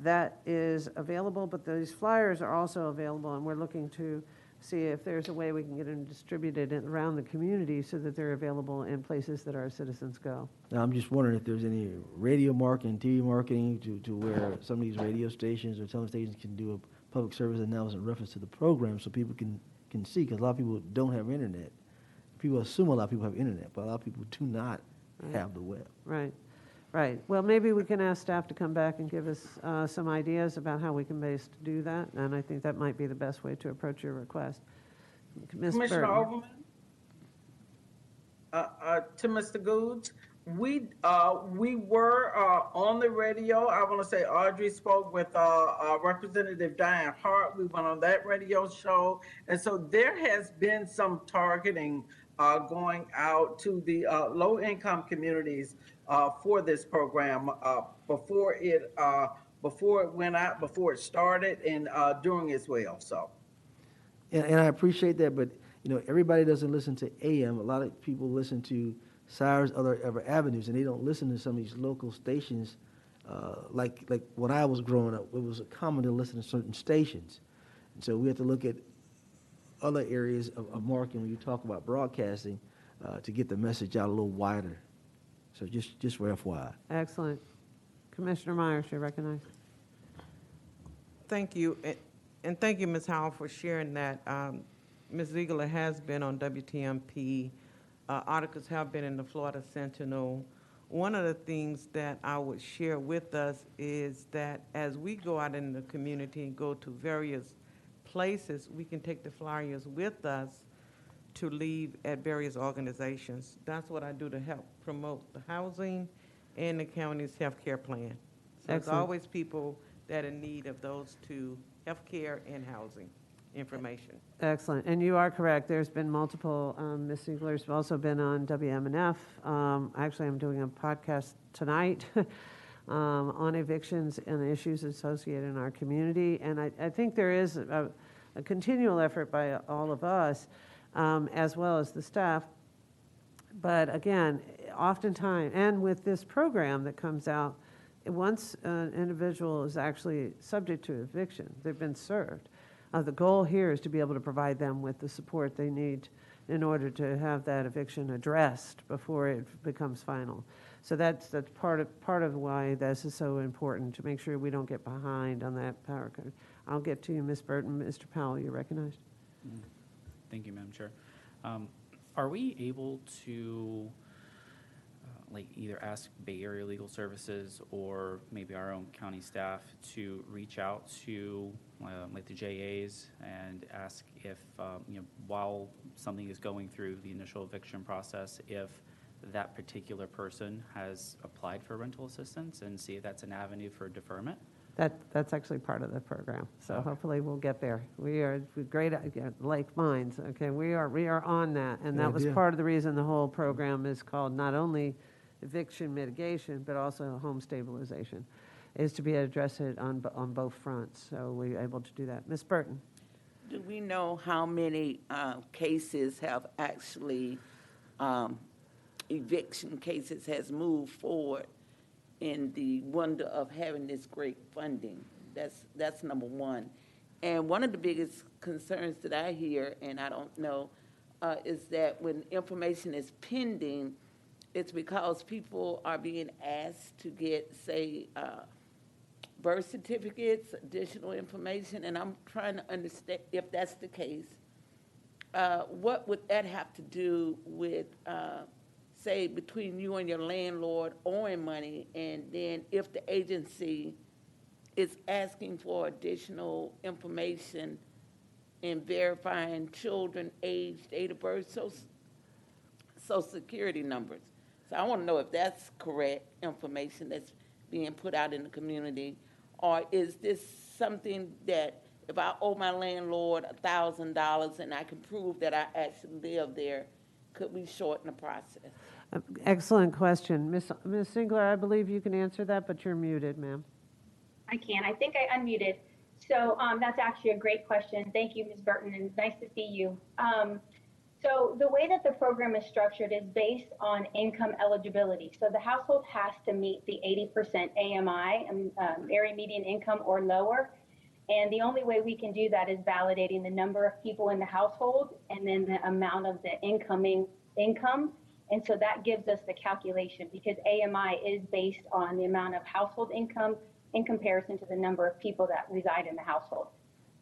That is available, but these flyers are also available, and we're looking to see if there's a way we can get them distributed around the community so that they're available in places that our citizens go. Now, I'm just wondering if there's any radio marketing, TV marketing to where some of these radio stations or television stations can do a public service announcement in reference to the program so people can see, because a lot of people don't have internet. People assume a lot of people have internet, but a lot of people do not have the web. Right. Right. Well, maybe we can ask staff to come back and give us some ideas about how we can best do that, and I think that might be the best way to approach your request. Ms. Commissioner Burton. Overman? To Mr. Goods, we were on the radio. I want to say Audrey spoke with Representative Diane Hart. We went on that radio show, and so there has been some targeting going out to the low-income communities for this program before it went out, before it started, and during as well. So, And I appreciate that, but, you know, everybody doesn't listen to AM. A lot of people listen to Cyrus, other avenues, and they don't listen to some of these local stations. Like when I was growing up, it was common to listen to certain stations. And so we have to look at other areas of marketing when you talk about broadcasting to get the message out a little wider. So just for FYI. Excellent. Commissioner Myers, you're recognized. Thank you, and thank you, Ms. Howell, for sharing that. Ms. Ziegler has been on WTMP. Articles have been in the Florida Sentinel. One of the things that I would share with us is that as we go out in the community and go to various places, we can take the flyers with us to leave at various organizations. That's what I do to help promote the housing and the county's health care plan. So it's Excellent. always people that are in need of those two, health care and housing information. Excellent. And you are correct. There's been multiple, Ms. Ziegler's also been on WMNF. Actually, I'm doing a podcast tonight on evictions and the issues associated in our community. And I think there is a continual effort by all of us, as well as the staff. But again, oftentimes, and with this program that comes out, once an individual is actually subject to eviction, they've been served. The goal here is to be able to provide them with the support they need in order to have that eviction addressed before it becomes final. So that's part of why this is so important, to make sure we don't get behind on that power code. I'll get to you, Ms. Burton. Mr. Powell, you're recognized. Thank you, Madam Chair. Are we able to either ask Bay Area Legal Services or maybe our own county staff to reach out to the JAs and ask if, while something is going through the initial eviction process, if that particular person has applied for rental assistance, and see if that's an avenue for deferment? That's actually part of the program. So Okay. hopefully we'll get there. We are great, like minds. Okay, we are on that, and that was idea. part of the reason the whole program is called not only eviction mitigation, but also home stabilization, is to be able to address it on both fronts. So we're able to do that. Ms. Burton. Do we know how many cases have actually, eviction cases has moved forward in the wonder of having this great funding? That's number one. And one of the biggest concerns that I hear, and I don't know, is that when information is pending, it's because people are being asked to get, say, birth certificates, additional information, and I'm trying to understand if that's the case. What would that have to do with, say, between you and your landlord owing money, and then if the agency is asking for additional information in verifying children, age, date of birth, social security numbers? So I want to know if that's correct information that's being put out in the community, or is this something that if I owe my landlord $1,000 and I can prove that I actually live there, could we shorten the process? Excellent question. Ms. Ziegler, I believe you can answer that, but you're muted, ma'am. I can. I think I unmuted. So that's actually a great question. Thank you, Ms. Burton, and nice to see you. So the way that the program is structured is based on income eligibility. So the household has to meet the 80% AMI, area median income or lower. And the only way we can do that is validating the number of people in the household and then the amount of the incoming income. And so that gives us the calculation, because AMI is based on the amount of household income in comparison to the number of people that reside in the household.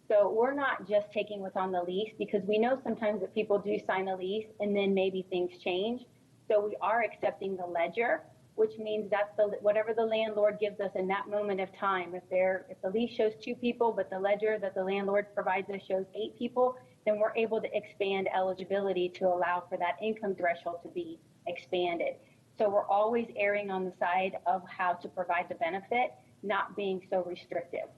So we're not just taking what's on the lease, because we know sometimes that people do sign a lease and then maybe things change. So we are accepting the ledger, which means that's whatever the landlord gives us in that moment of time. If the lease shows 2 people, but the ledger that the landlord provides us shows 8 people, then we're able to expand eligibility to allow for that income threshold to be expanded. So we're always erring on the side of how to provide the benefit, not being so restrictive.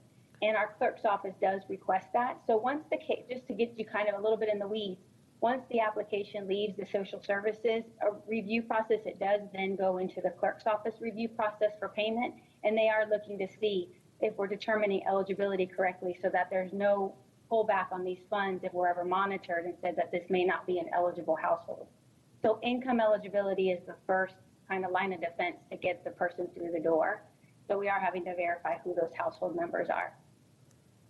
And our clerk's office does request that. So once the case, just to get you kind of a little bit in the weeds, once the application leaves the social services review process, it does then go into the clerk's office review process for payment. And they are looking to see if we're determining eligibility correctly so that there's no pullback on these funds if we're ever monitored and said that this may not be an eligible household. So income eligibility is the first kind of line of defense to get the person through the door. So we are having to verify who those household members are.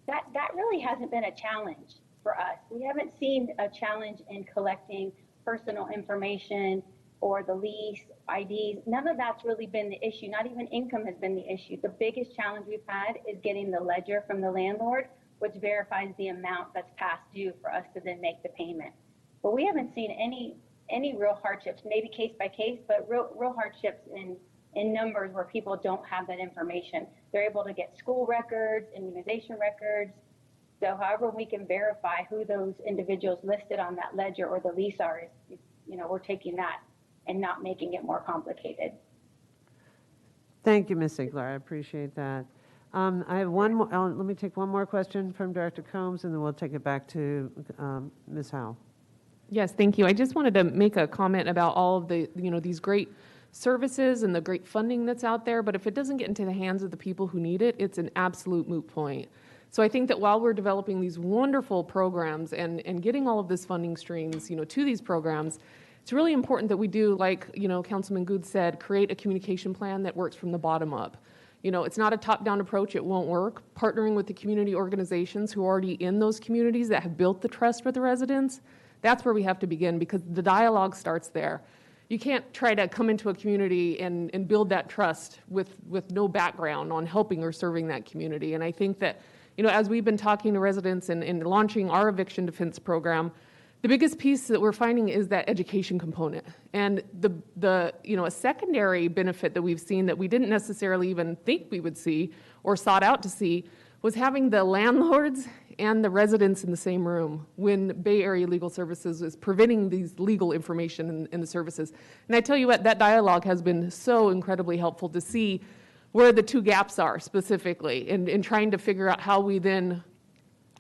That really hasn't been a challenge for us. We haven't seen a challenge in collecting personal information or the lease, IDs. None of that's really been the issue. Not even income has been the issue. The biggest challenge we've had is getting the ledger from the landlord, which verifies the amount that's past due for us to then make the payment. But we haven't seen any real hardships, maybe case by case, but real hardships in numbers where people don't have that information. They're able to get school records, immunization records. So however we can verify who those individuals listed on that ledger or the lease are, we're taking that and not making it more complicated. Thank you, Ms. Ziegler. I appreciate that. I have one more, let me take one more question from Director Combs, and then we'll take it back to Ms. Howell. Yes, thank you. I just wanted to make a comment about all of the, these great services and the great funding that's out there, but if it doesn't get into the hands of the people who need it, it's an absolute moot point. So I think that while we're developing these wonderful programs and getting all of this funding streams, to these programs, it's really important that we do, like, Councilman Good said, create a communication plan that works from the bottom up. It's not a top-down approach, it won't work. Partnering with the community organizations who are already in those communities that have built the trust with the residents, that's where we have to begin, because the dialogue starts there. You can't try to come into a community and build that trust with no background on helping or serving that community. And I think that, as we've been talking to residents and launching our eviction defense program, the biggest piece that we're finding is that education component. And a secondary benefit that we've seen that we didn't necessarily even think we would see or sought out to see was having the landlords and the residents in the same room when Bay Area Legal Services is preventing these legal information in the services. And I tell you what, that dialogue has been so incredibly helpful to see where the two gaps are specifically in trying to figure out how we then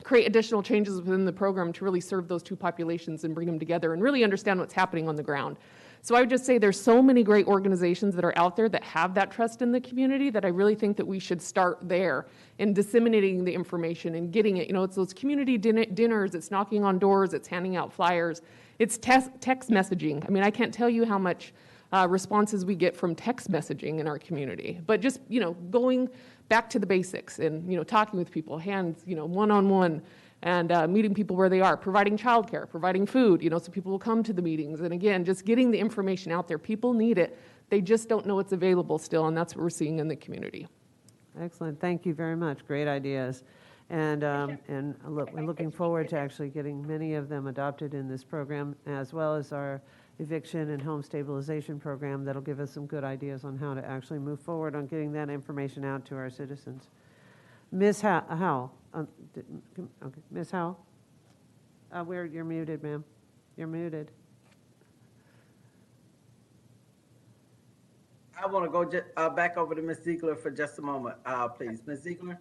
create additional changes within the program to really serve those two populations and bring them together and really understand what's happening on the ground. So I would just say there's so many great organizations that are out there that have that trust in the community that I really think that we should start there in disseminating the information and getting it. It's those community dinners, it's knocking on doors, it's handing out flyers, it's text messaging. I mean, I can't tell you how much responses we get from text messaging in our community, but just, going back to the basics and, talking with people, hands, one-on-one, and meeting people where they are, providing childcare, providing food, so people will come to the meetings. And again, just getting the information out there. People need it. They just don't know it's available still, and that's what we're seeing in the community. Excellent. Thank you very much. Great ideas. And we're looking forward to actually getting many of them adopted in this program, as well as our eviction and home stabilization program that'll give us some good ideas on how to actually move forward on getting that information out to our citizens. Ms. Howell. Okay, Ms. Howell. You're muted, ma'am. You're muted. I want to go back over to Ms. Ziegler for just a moment, please. Ms. Ziegler?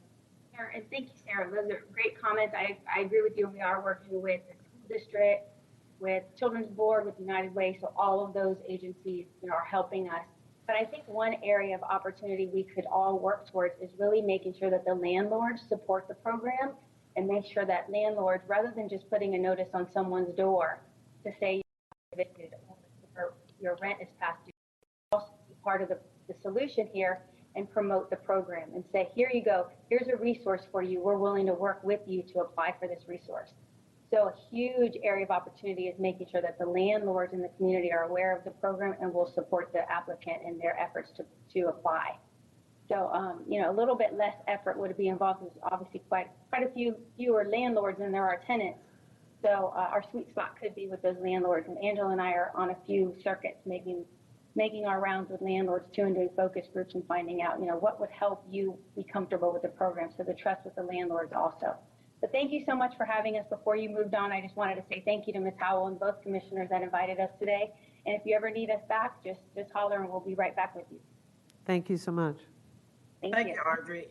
Sure, and thank you, Sarah. Those are great comments. I agree with you. We are working with the school district, with Children's Board, with United Way, so all of those agencies are helping us. But I think one area of opportunity we could all work towards is really making sure that the landlords support the program and make sure that landlords, rather than just putting a notice on someone's door to say you're evicted or your rent is past due, also be part of the solution here and promote the program and say, here you go, here's a resource for you. We're willing to work with you to apply for this resource. So a huge area of opportunity is making sure that the landlords in the community are aware of the program and will support the applicant in their efforts to apply. So, a little bit less effort would be involved. There's obviously quite a few fewer landlords than there are tenants. So our sweet spot could be with those landlords. And Angela and I are on a few circuits, making making our rounds with landlords too, and doing focus groups and finding out, what would help you be comfortable with the program. So the trust with the landlords also. But thank you so much for having us. Before you moved on, I just wanted to say thank you to Ms. Howell and both commissioners that invited us today. And if you ever need us back, just holler and we'll be right back with you. Thank you so much. Thank you, Audrey.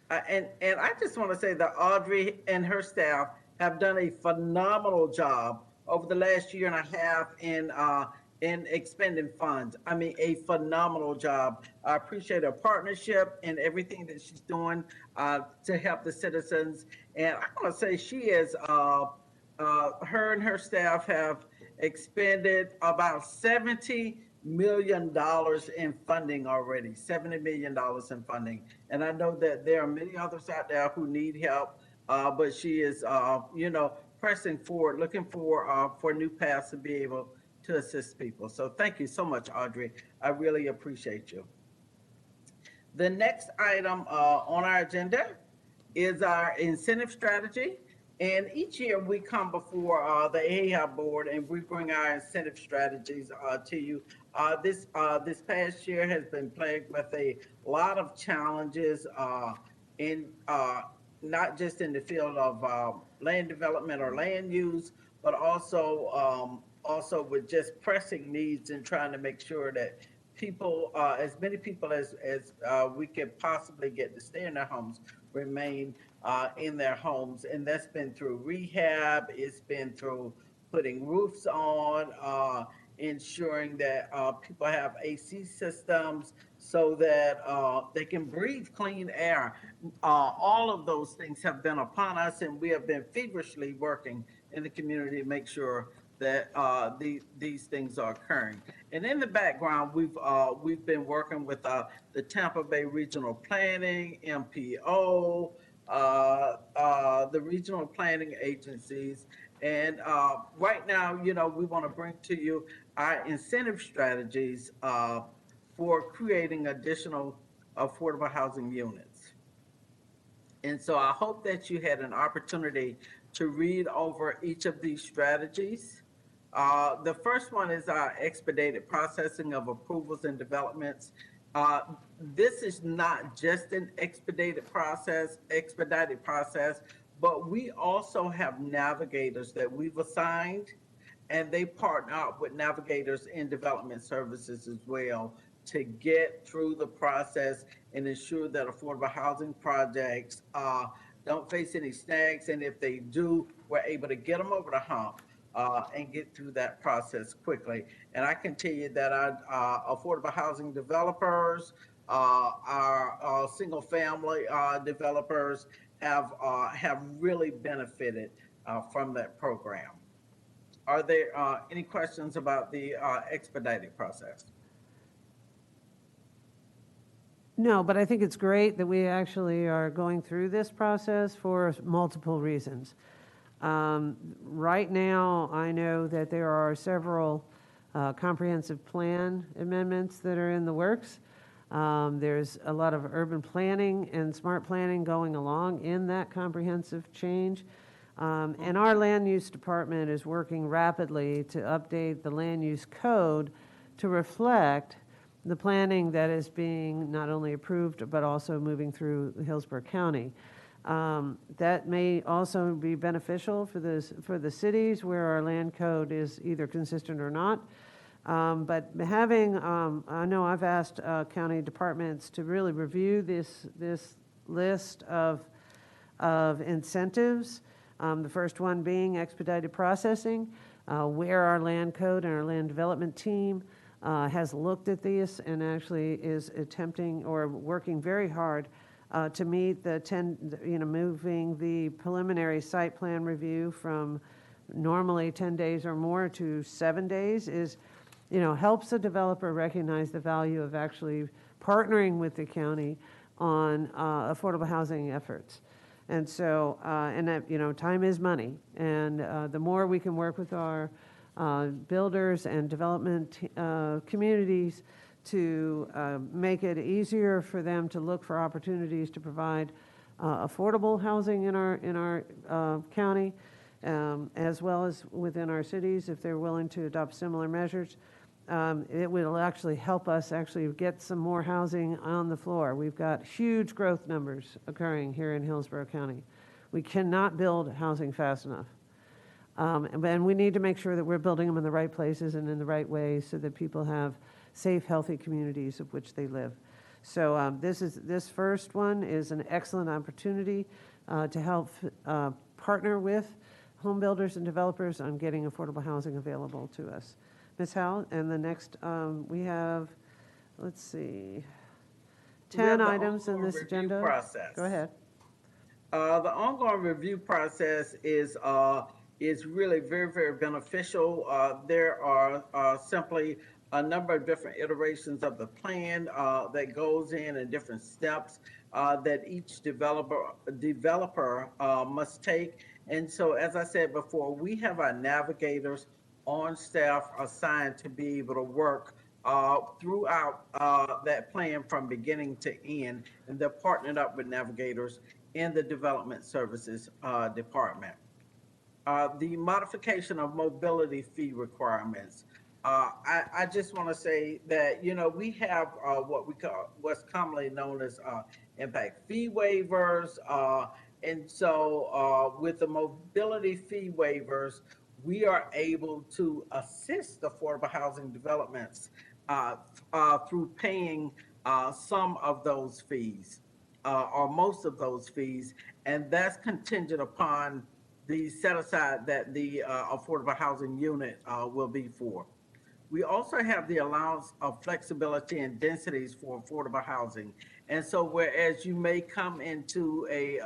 And I just want to say that Audrey and her staff have done a phenomenal job over the last year and a half in expending funds. I mean, a phenomenal job. I appreciate her partnership and everything that she's doing to help the citizens. And I want to say she is, her and her staff have expended about $70 million in funding already, $70 million in funding. And I know that there are many others out there who need help, but she is, pressing forward, looking for new paths to be able to assist people. So thank you so much, Audrey. I really appreciate you. The next item on our agenda is our incentive strategy. And each year we come before the AHA board and we bring our incentive strategies to you. This past year has been plagued with a lot of challenges in not just in the field of land development or land use, but also with just pressing needs and trying to make sure that people, as many people as we could possibly get to stay in their homes, remain in their homes. And that's been through rehab, it's been through putting roofs on, ensuring that people have AC systems so that they can breathe clean air. All of those things have been upon us, and we have been feverishly working in the community to make sure that these things are occurring. And in the background, we've been working with the Tampa Bay Regional Planning, MPO, the regional planning agencies. And right now, we want to bring to you our incentive strategies for creating additional affordable housing units. And so I hope that you had an opportunity to read over each of these strategies. The first one is our expedited processing of approvals and developments. This is not just an expedited process, but we also have navigators that we've assigned, and they partner up with navigators in development services as well to get through the process and ensure that affordable housing projects don't face any snags. And if they do, we're able to get them over the hump and get through that process quickly. And I can tell you that our affordable housing developers, our single family developers have really benefited from that program. Are there any questions about the expedited process? No, but I think it's great that we actually are going through this process for multiple reasons. Right now, I know that there are several comprehensive plan amendments that are in the works. There's a lot of urban planning and smart planning going along in that comprehensive change. And our land use department is working rapidly to update the land use code to reflect the planning that is being not only approved, but also moving through Hillsborough County. That may also be beneficial for the cities where our land code is either consistent or not. But having, I know I've asked county departments to really review this list of incentives. The first one being expedited processing, where our land code and our land development team has looked at this and actually is attempting or working very hard to meet the moving the preliminary site plan review from normally 10 days or more to 7 days is, helps the developer recognize the value of actually partnering with the county on affordable housing efforts. And so, and that, time is money. And the more we can work with our builders and development communities to make it easier for them to look for opportunities to provide affordable housing in our county, as well as within our cities, if they're willing to adopt similar measures, it will actually help us actually get some more housing on the floor. We've got huge growth numbers occurring here in Hillsborough County. We cannot build housing fast enough. And we need to make sure that we're building them in the right places and in the right ways so that people have safe, healthy communities of which they live. So this first one is an excellent opportunity to help partner with home builders and developers on getting affordable housing available to us. Ms. Howell, and the next we have, let's see, 10 items in this agenda. Process. Go ahead. The ongoing review process is really very, very beneficial. There are simply a number of different iterations of the plan that goes in different steps that each developer must take. And so, as I said before, we have our navigators on staff assigned to be able to work throughout that plan from beginning to end, and they're partnered up with navigators in the Development Services Department. The modification of mobility fee requirements. I just want to say that, we have what's commonly known as impact fee waivers. And so with the mobility fee waivers, we are able to assist affordable housing developments through paying some of those fees or most of those fees, and that's contingent upon the set aside that the affordable housing unit will be for. We also have the allowance of flexibility and densities for affordable housing. And so whereas you may come into a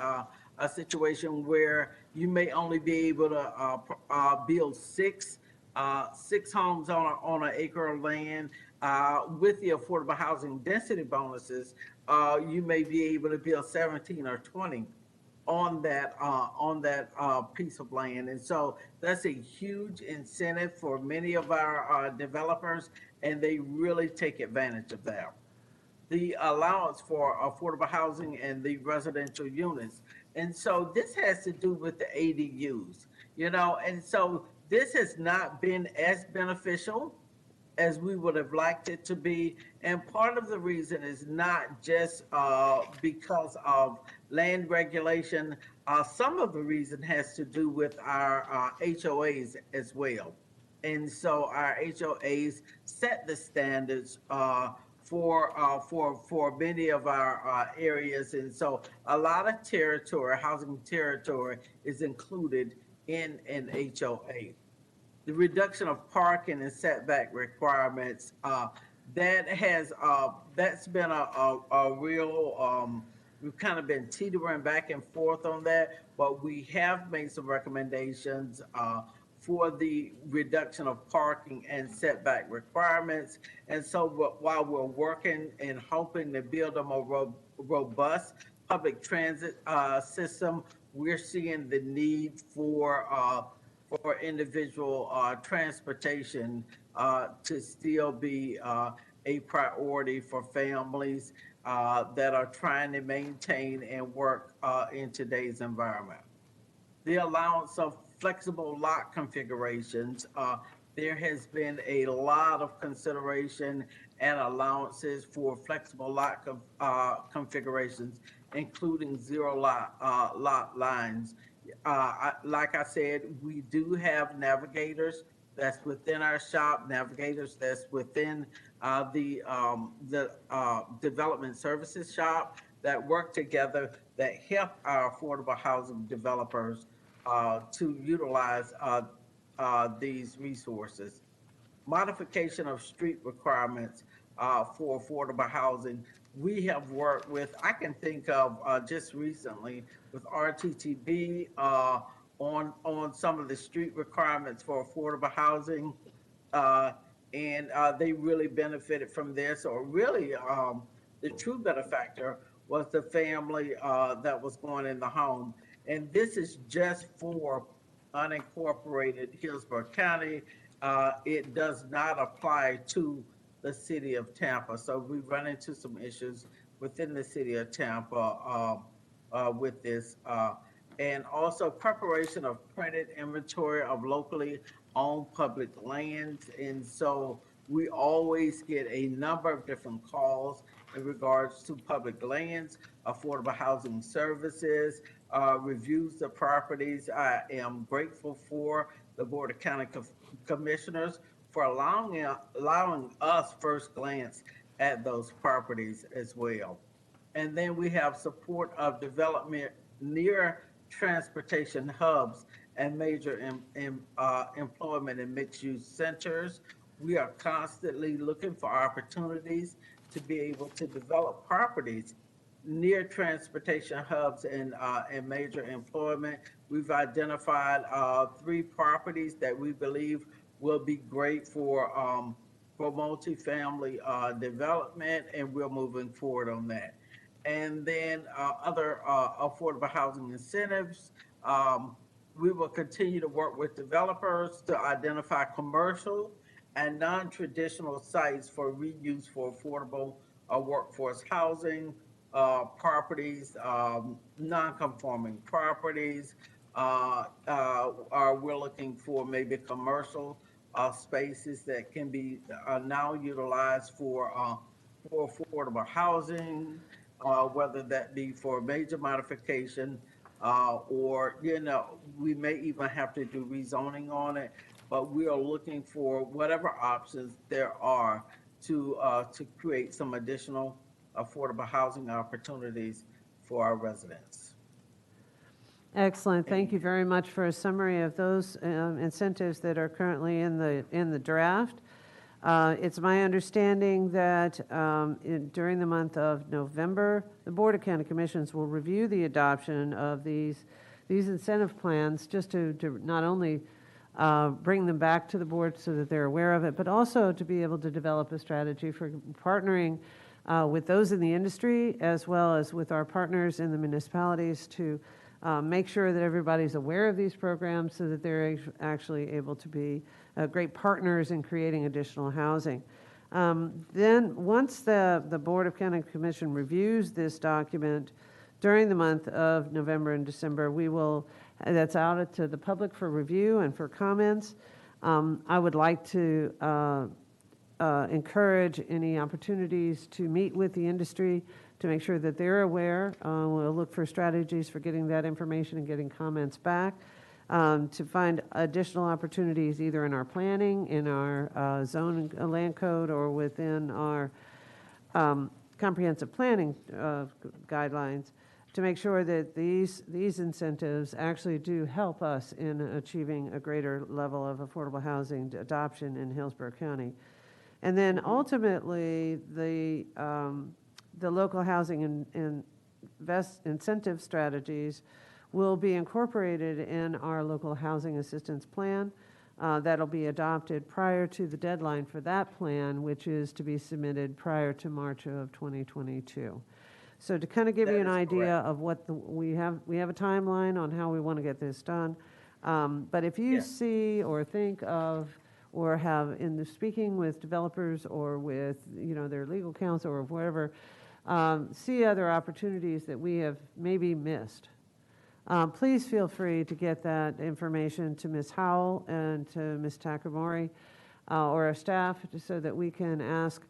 situation where you may only be able to build six homes on an acre of land, with the affordable housing density bonuses, you may be able to build 17 or 20 on that piece of land. And so that's a huge incentive for many of our developers, and they really take advantage of that. The allowance for affordable housing and the residential units. And so this has to do with the ADUs, and so this has not been as beneficial as we would have liked it to be. And part of the reason is not just because of land regulation. Some of the reason has to do with our HOAs as well. And so our HOAs set the standards for many of our areas. And so a lot of housing territory is included in an HOA. The reduction of parking and setback requirements, that's been a real, we've kind of been teetering back and forth on that, but we have made some recommendations for the reduction of parking and setback requirements. And so while we're working and hoping to build a more robust public transit system, we're seeing the need for individual transportation to still be a priority for families that are trying to maintain and work in today's environment. The allowance of flexible lot configurations. There has been a lot of consideration and allowances for flexible lot configurations, including zero lot lines. Like I said, we do have navigators that's within our shop, navigators that's within the development services shop that work together that help our affordable housing developers to utilize these resources. Modification of street requirements for affordable housing. We have worked with, I can think of just recently with RTTB on some of the street requirements for affordable housing, and they really benefited from this. Or really, the true benefactor was the family that was going in the home. And this is just for unincorporated Hillsborough County. It does not apply to the city of Tampa. So we run into some issues within the city of Tampa with this. And also preparation of printed inventory of locally owned public lands. And so We always get a number of different calls in regards to public lands, affordable housing services, reviews of properties. I am grateful for the Board of County Commissioners for allowing us first glance at those properties as well. And then we have support of development near transportation hubs and major employment and mixed-use centers. We are constantly looking for opportunities to be able to develop properties near transportation hubs and major employment. We've identified 3 properties that we believe will be great for multifamily development, and we're moving forward on that. And then other affordable housing incentives. We will continue to work with developers to identify commercial and non-traditional sites for reuse for affordable workforce housing, properties, non-conforming properties. We're looking for maybe commercial spaces that can be now utilized for affordable housing, whether that be for major modification, or, we may even have to do rezoning on it, but we are looking for whatever options there are to create some additional affordable housing opportunities for our residents. Excellent. Thank you very much for a summary of those incentives that are currently in the draft. It's my understanding that during the month of November, the Board of County Commissions will review the adoption of these incentive plans, just to not only bring them back to the board so that they're aware of it, but also to be able to develop a strategy for partnering with those in the industry as well as with our partners in the municipalities to make sure that everybody's aware of these programs so that they're actually able to be great partners in creating additional housing. Then once the Board of County Commission reviews this document during the month of November and December, that's out to the public for review and for comments. I would like to encourage any opportunities to meet with the industry to make sure that they're aware. We'll look for strategies for getting that information and getting comments back, to find additional opportunities either in our planning, in our zone and land code, or within our comprehensive planning guidelines, to make sure that these incentives actually do help us in achieving a greater level of affordable housing adoption in Hillsborough County. And then ultimately, the local housing and incentive strategies will be incorporated in our local housing assistance plan. That'll be adopted prior to the deadline for that plan, which is to be submitted prior to March of 2022. So to kind of give you an idea of what we have a timeline on how we want to get this done. But if you see or think of or have in the speaking with developers or with their legal counsel or whatever, see other opportunities that we have maybe missed, please feel free to get that information to Ms. Howell and to Ms. Takamori or our staff, so that we can ask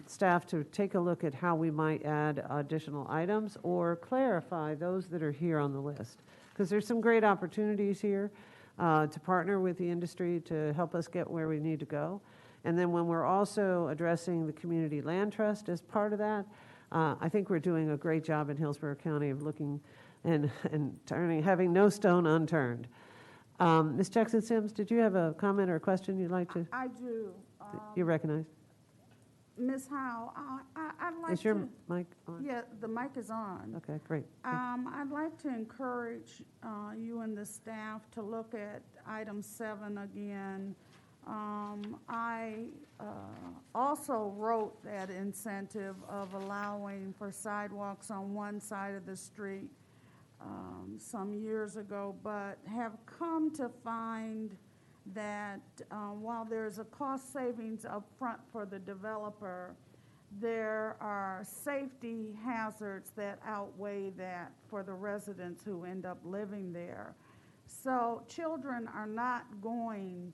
staff to take a look at how we might add additional items or clarify those that are here on the list. Because there's some great opportunities here to partner with the industry to help us get where we need to go. And then when we're also addressing the community land trust as part of that, I think we're doing a great job in Hillsborough County of looking and having no stone unturned. Ms. Jackson-Sims, did you have a comment or a question you'd like to? I do. You recognize? Ms. Howe, I'd like to... Is your mic on? Yeah, the mic is on. Okay, great. I'd like to encourage you and the staff to look at item 7 again. I also wrote that incentive of allowing for sidewalks on one side of the street some years ago, but have come to find that while there's a cost savings up front for the developer, there are safety hazards that outweigh that for the residents who end up living there. So children are not going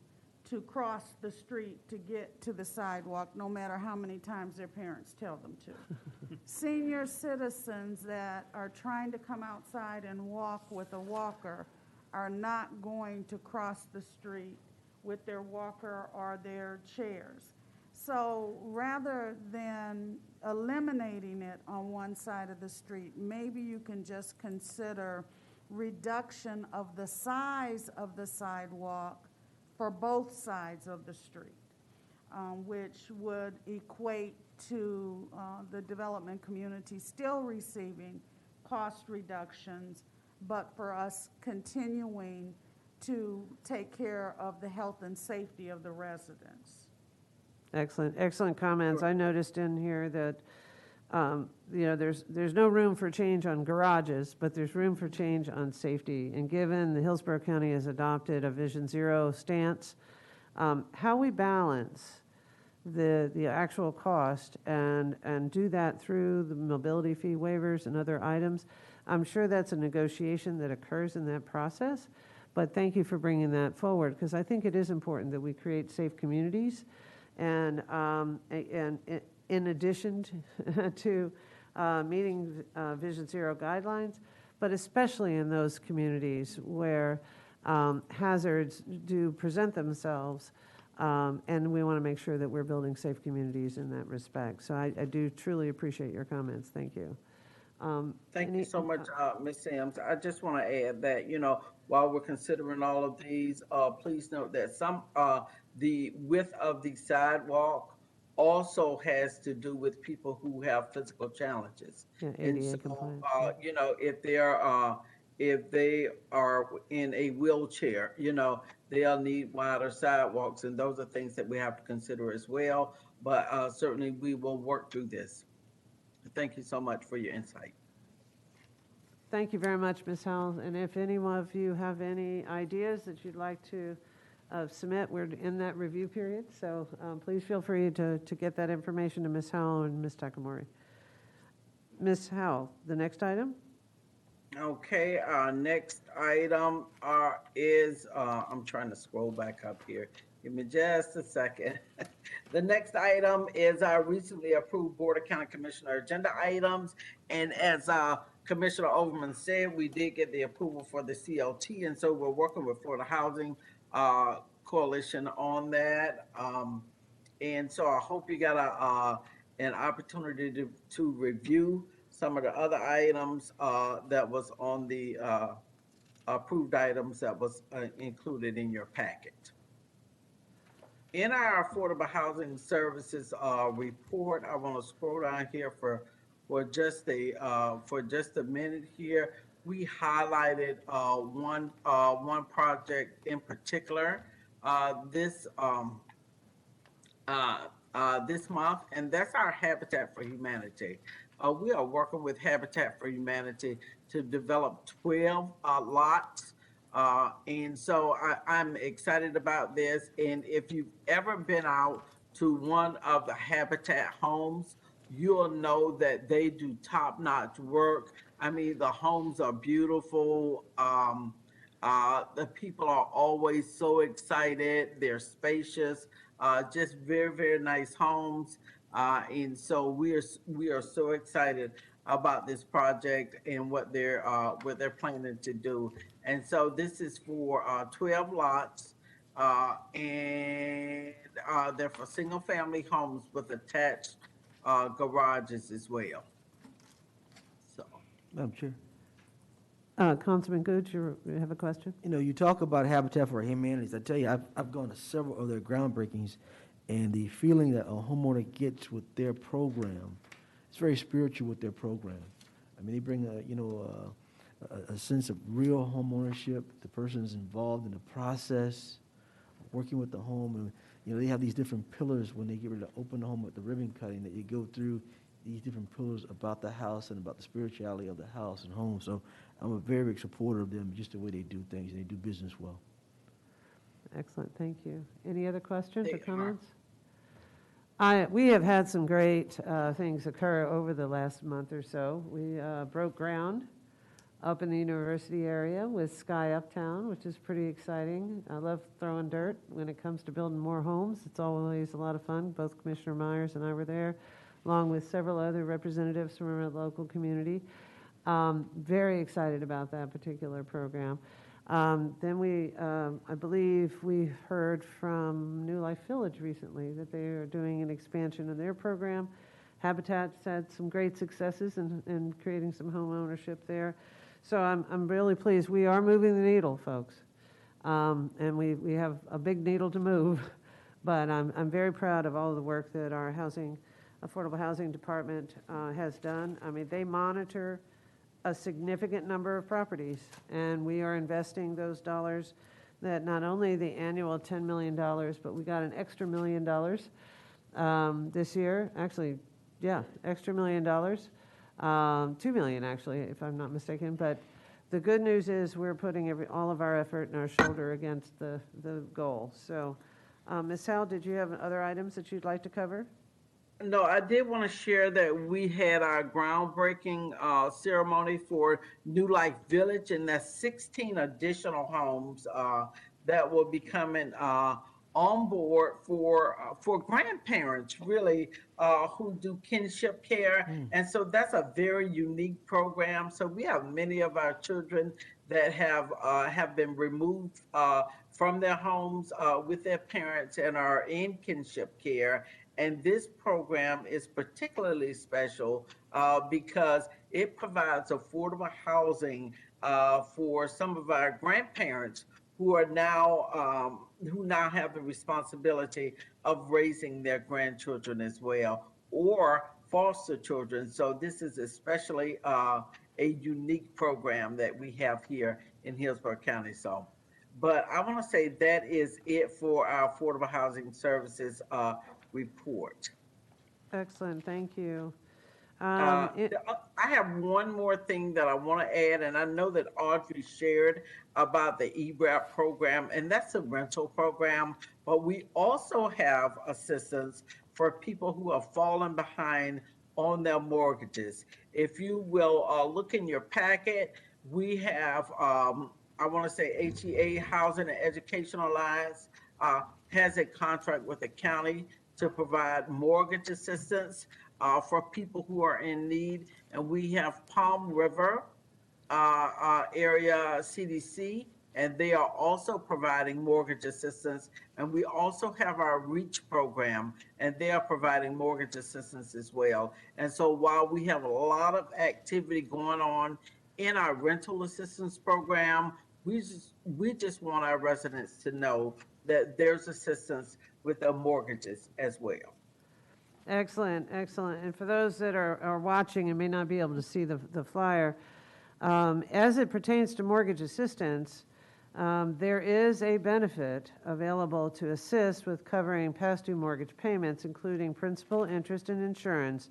to cross the street to get to the sidewalk, no matter how many times their parents tell them to. Senior citizens that are trying to come outside and walk with a walker are not going to cross the street with their walker or their chairs. So rather than eliminating it on one side of the street, maybe you can just consider reduction of the size of the sidewalk for both sides of the street, which would equate to the development community still receiving cost reductions, but for us continuing to take care of the health and safety of the residents. Excellent, excellent comments. I noticed in here that, there's no room for change on garages, but there's room for change on safety. And given the Hillsborough County has adopted a Vision Zero stance, how we balance the actual cost and do that through the mobility fee waivers and other items, I'm sure that's a negotiation that occurs in that process. But thank you for bringing that forward, because I think it is important that we create safe communities. And in addition to meeting Vision Zero guidelines, but especially in those communities where hazards do present themselves, and we want to make sure that we're building safe communities in that respect. So I do truly appreciate your comments. Thank you. Thank you so much, Ms. Sims. I just want to add that, while we're considering all of these, please note that the width of the sidewalk also has to do with people who have physical challenges. Yeah, And ADA so, compliance. if they are in a wheelchair, they'll need wider sidewalks, and those are things that we have to consider as well. But certainly we will work through this. Thank you so much for your insight. Thank you very much, Ms. Howell. And if any of you have any ideas that you'd like to submit, we're in that review period. So please feel free to get that information to Ms. Howell and Ms. Takamori. Ms. Howell, the next item? Okay, our next item is, I'm trying to scroll back up here. Give me just a second. The next item is our recently approved Board of County Commissioner agenda items. And as Commissioner Overman said, we did get the approval for the CLT, and so we're working with Florida Housing Coalition on that. And so I hope you got an opportunity to review some of the other items that was on the approved items that was included in your packet. In our Affordable Housing Services report, I want to scroll down here for just a minute here. We highlighted one project in particular this month, and that's our Habitat for Humanity. We are working with Habitat for Humanity to develop 12 lots. And so I'm excited about this. And if you've ever been out to one of the Habitat homes, you'll know that they do top-notch work. I mean, the homes are beautiful. The people are always so excited. They're spacious, just very, very nice homes. And so we are so excited about this project and what they're planning to do. And so this is for 12 lots, and they're for single-family homes with attached garages as well. So, Madam Chair. Councilman Gooch, you have a question? You talk about Habitat for Humanity. I tell you, I've gone to several of their groundbreakings, and the feeling that a homeowner gets with their program, it's very spiritual with their program. I mean, they bring a sense of real home ownership. The person is involved in the process, working with the home, and they have these different pillars when they get ready to open the home with the ribbon cutting, that you go through these different pillars about the house and about the spirituality of the house and home. So I'm a very big supporter of them, just the way they do things, and they do business well. Excellent, thank you. Any other questions or comments? We have had some great things occur over the last month or so. We broke ground up in the university area with Sky Uptown, which is pretty exciting. I love throwing dirt when it comes to building more homes. It's always a lot of fun. Both Commissioner Myers and I were there, along with several other representatives from our local community. Very excited about that particular program. Then I believe we heard from New Life Village recently that they are doing an expansion of their program. Habitat's had some great successes in creating some home ownership there. So I'm really pleased. We are moving the needle, folks. And we have a big needle to move. But I'm very proud of all the work that our Affordable Housing Department has done. I mean, they monitor a significant number of properties, and we are investing those dollars, that not only the annual $10 million, but we got an extra $1 million this year. Actually, yeah, extra $1 million. $2 million, actually, if I'm not mistaken. But the good news is we're putting all of our effort and our shoulder against the goal. So, Ms. Howell, did you have other items that you'd like to cover? No, I did want to share that we had our groundbreaking ceremony for New Life Village, and that's 16 additional homes that will be coming on board for grandparents, really, who do kinship care. And so that's a very unique program. So we have many of our children that have been removed from their homes with their parents and are in kinship care. And this program is particularly special because it provides affordable housing for some of our grandparents who now have the responsibility of raising their grandchildren as well, or foster children. So this is especially a unique program that we have here in Hillsborough County. So, but I want to say that is it for our Affordable Housing Services report. Excellent, thank you. I have one more thing that I want to add, and I know that Audrey shared about the ERAP program, and that's a rental program, but we also have assistance for people who have fallen behind on their mortgages. If you will look in your packet, we have, I want to say HEA, Housing and Education Alliance, has a contract with the county to provide mortgage assistance for people who are in need. And we have Palm River area CDC, and they are also providing mortgage assistance. And we also have our REACH program, and they are providing mortgage assistance as well. And so while we have a lot of activity going on in our rental assistance program, we just want our residents to know that there's assistance with their mortgages as well. Excellent, excellent. And for those that are watching and may not be able to see the flyer, as it pertains to mortgage assistance, there is a benefit available to assist with covering past due mortgage payments, including principal, interest, and insurance,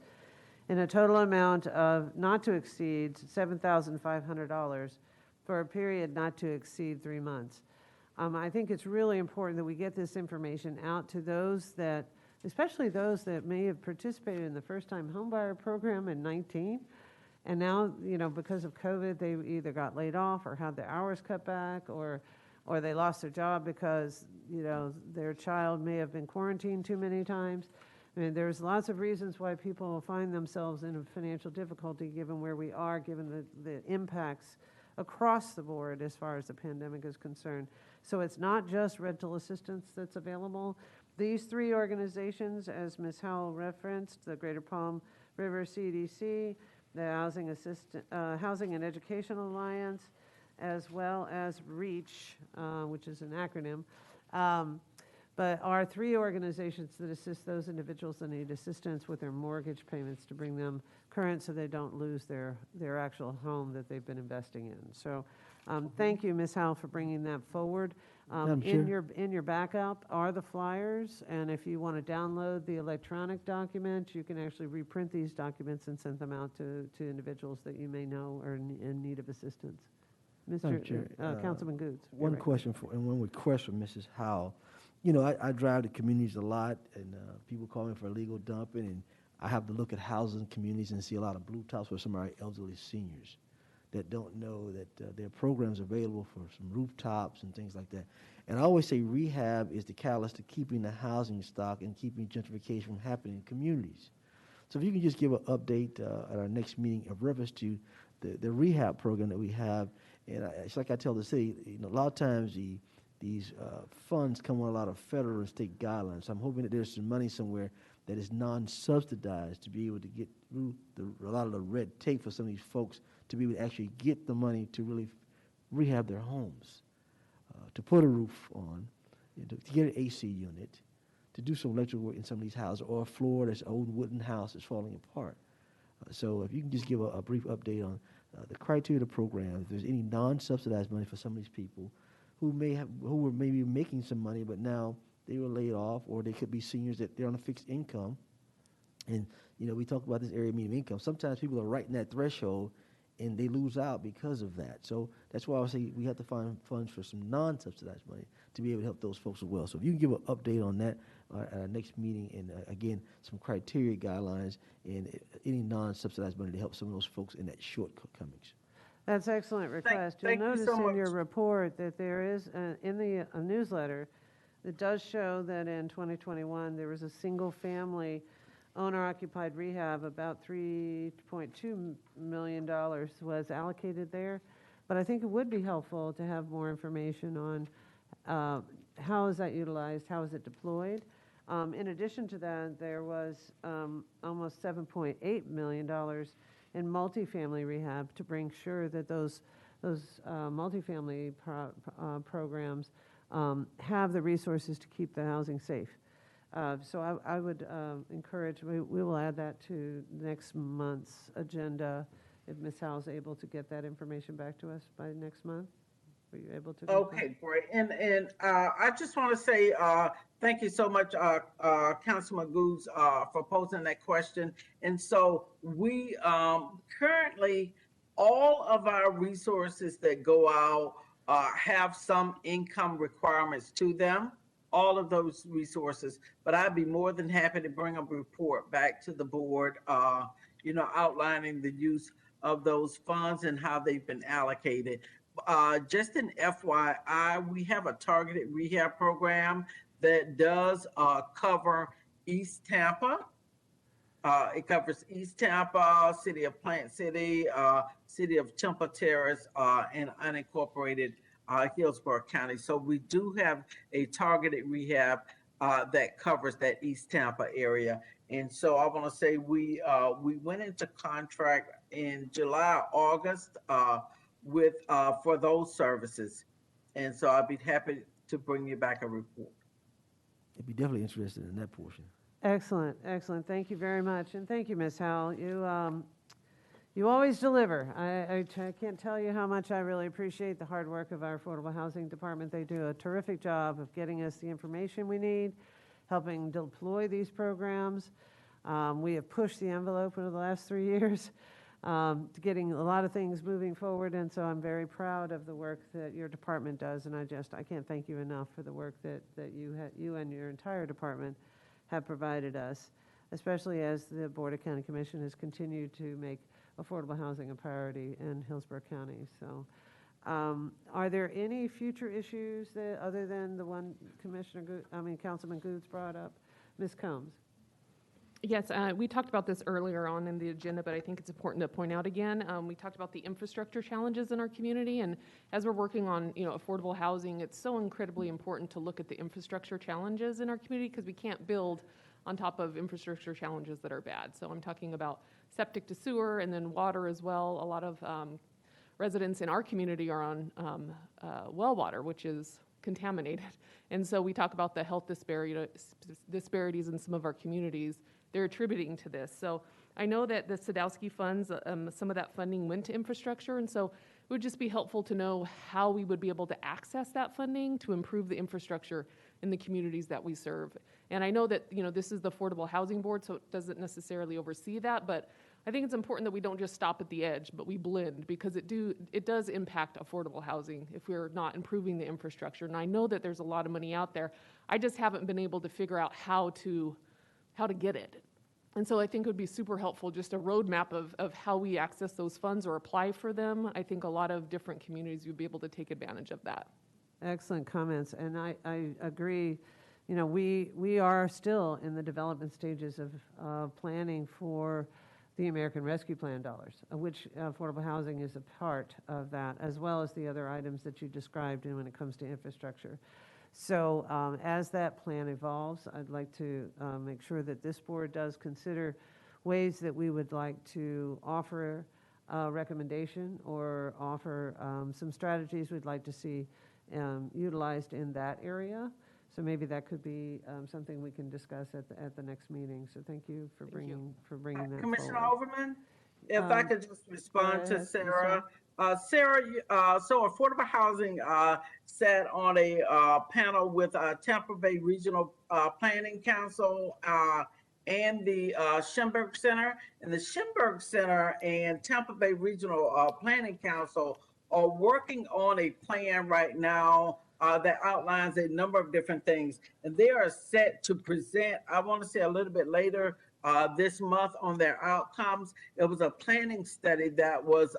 in a total amount of not to exceed $7,500 for a period not to exceed 3 months. I think it's really important that we get this information out to those that, especially those that may have participated in the first-time homebuyer program in 19, and now, because of COVID, they either got laid off or had their hours cut back, or they lost their job because, their child may have been quarantined too many times. I mean, there's lots of reasons why people find themselves in a financial difficulty given where we are, given the impacts across the board as far as the pandemic is concerned. So it's not just rental assistance that's available. These 3 organizations, as Ms. Howell referenced, the Greater Palm River CDC, the Housing and Education Alliance, as well as REACH, which is an acronym, but are 3 organizations that assist those individuals that need assistance with their mortgage payments to bring them current so they don't lose their actual home that they've been investing in. So thank you, Ms. Howell, for bringing that forward. In your backup are the flyers, and if you want to download the electronic document, you can actually reprint these documents and send them out to individuals that you may know are in need of assistance. Councilman Goods. One question and one request from Mrs. Howell. I drive the communities a lot, and people call me for illegal dumping, and I have to look at housing communities and see a lot of blue tops for some of our elderly seniors. that don't know that there are programs available for some rooftops and things like that. And I always say rehab is the catalyst to keeping the housing stock and keeping gentrification from happening in communities. So if you can just give an update at our next meeting of reference to the rehab program that we have, and it's like I tell the city, a lot of times these funds come with a lot of federal and state guidelines. So I'm hoping that there's some money somewhere that is non-subsidized to be able to get through a lot of the red tape for some of these folks to be able to actually get the money to really rehab their homes, to put a roof on, to get an AC unit, to do some electrical work in some of these houses, or a floor that's an old wooden house that's falling apart. So if you can just give a brief update on the criteria of the program, if there's any non-subsidized money for some of these people who were maybe making some money, but now they were laid off, or they could be seniors that they're on a fixed income. And, we talk about this area median income. Sometimes people are right in that threshold, and they lose out because of that. So that's why I would say we have to find funds for some non-subsidized money to be able to help those folks as well. So if you can give an update on that at our next meeting, and again, some criteria guidelines and any non-subsidized money to help some of those folks in that shortcomings. That's excellent request. Thank You'll you notice so in your much. report that there is, in the newsletter, it does show that in 2021, there was a single-family owner-occupied rehab, about $3.2 million was allocated there. But I think it would be helpful to have more information on how is that utilized, how is it deployed. In addition to that, there was almost $7.8 million in multifamily rehab to bring sure that those multifamily programs have the resources to keep the housing safe. So I would encourage, we will add that to next month's agenda if Ms. Howell's able to get that information back to us by next month. Were you able to? Okay, great. And I just want to say thank you so much, Councilman Goods, for posing that question. And so we currently, all of our resources that go out have some income requirements to them, all of those resources. But I'd be more than happy to bring a report back to the board, outlining the use of those funds and how they've been allocated. Just an FYI, we have a targeted rehab program that does cover East Tampa. It covers East Tampa, City of Plant City, City of Temple Terrace, and unincorporated Hillsborough County. So we do have a targeted rehab that covers that East Tampa area. And so I want to say we went into contract in July, August, with for those services, and so I'd be happy to bring you back a report. I'd be definitely interested in that portion. Excellent, excellent. Thank you very much, and thank you, Ms. Howell. You always deliver. I can't tell you how much I really appreciate the hard work of our Affordable Housing Department. They do a terrific job of getting us the information we need, helping deploy these programs. We have pushed the envelope over the last 3 years. To getting a lot of things moving forward, and so I'm very proud of the work that your department does, and I can't thank you enough for the work that you and your entire department have provided us, especially as the Board of County Commission has continued to make affordable housing a priority in Hillsborough County. So are there any future issues that, other than the one Councilman Goods brought up? Ms. Combs? Yes, we talked about this earlier on in the agenda, but I think it's important to point out again. We talked about the infrastructure challenges in our community, and as we're working on affordable housing, it's so incredibly important to look at the infrastructure challenges in our community, because we can't build on top of infrastructure challenges that are bad. So I'm talking about septic to sewer, and then water as well. A lot of residents in our community are on well water, which is contaminated. And so we talk about the health disparities in some of our communities. They're attributing to this. So I know that the Sadowski funds, some of that funding went to infrastructure, and so it would just be helpful to know how we would be able to access that funding to improve the infrastructure in the communities that we serve. And I know that this is the Affordable Housing Board, so it doesn't necessarily oversee that, but I think it's important that we don't just stop at the edge, but we blend, because it does impact affordable housing if we're not improving the infrastructure. And I know that there's a lot of money out there. I just haven't been able to figure out how to get it. And so I think it would be super helpful, just a roadmap of how we access those funds or apply for them. I think a lot of different communities would be able to take advantage of that. Excellent comments, and I agree. You know, we are still in the development stages of planning for the American Rescue Plan dollars, of which affordable housing is a part of that, as well as the other items that you described in when it comes to infrastructure. So as that plan evolves, I'd like to make sure that this board does consider ways that we would like to offer a recommendation or offer some strategies we'd like to see utilized in that area. So maybe that could be something we can discuss at the next meeting. So thank you for bringing that Commissioner forward. Overman, if I could just respond to ahead, Sarah. Sarah, so Affordable Housing sat on a panel with Tampa Bay Regional Planning Council and the Schimberg Center. And the Schimberg Center and Tampa Bay Regional Planning Council are working on a plan right now that outlines a number of different things. And they are set to present, I want to say a little bit later this month, on their outcomes. It was a planning study that was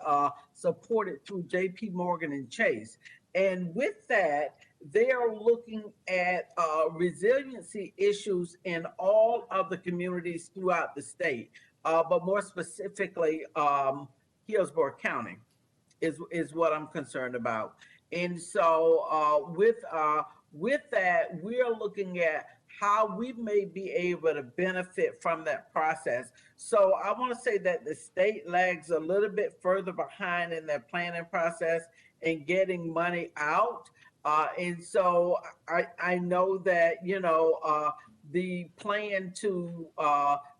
supported through JP Morgan and Chase. And with that, they are looking at resiliency issues in all of the communities throughout the state, but more specifically, Hillsborough County is what I'm concerned about. And so with that, we're looking at how we may be able to benefit from that process. So I want to say that the state lags a little bit further behind in their planning process and getting money out. And so I know that, you know, the plan to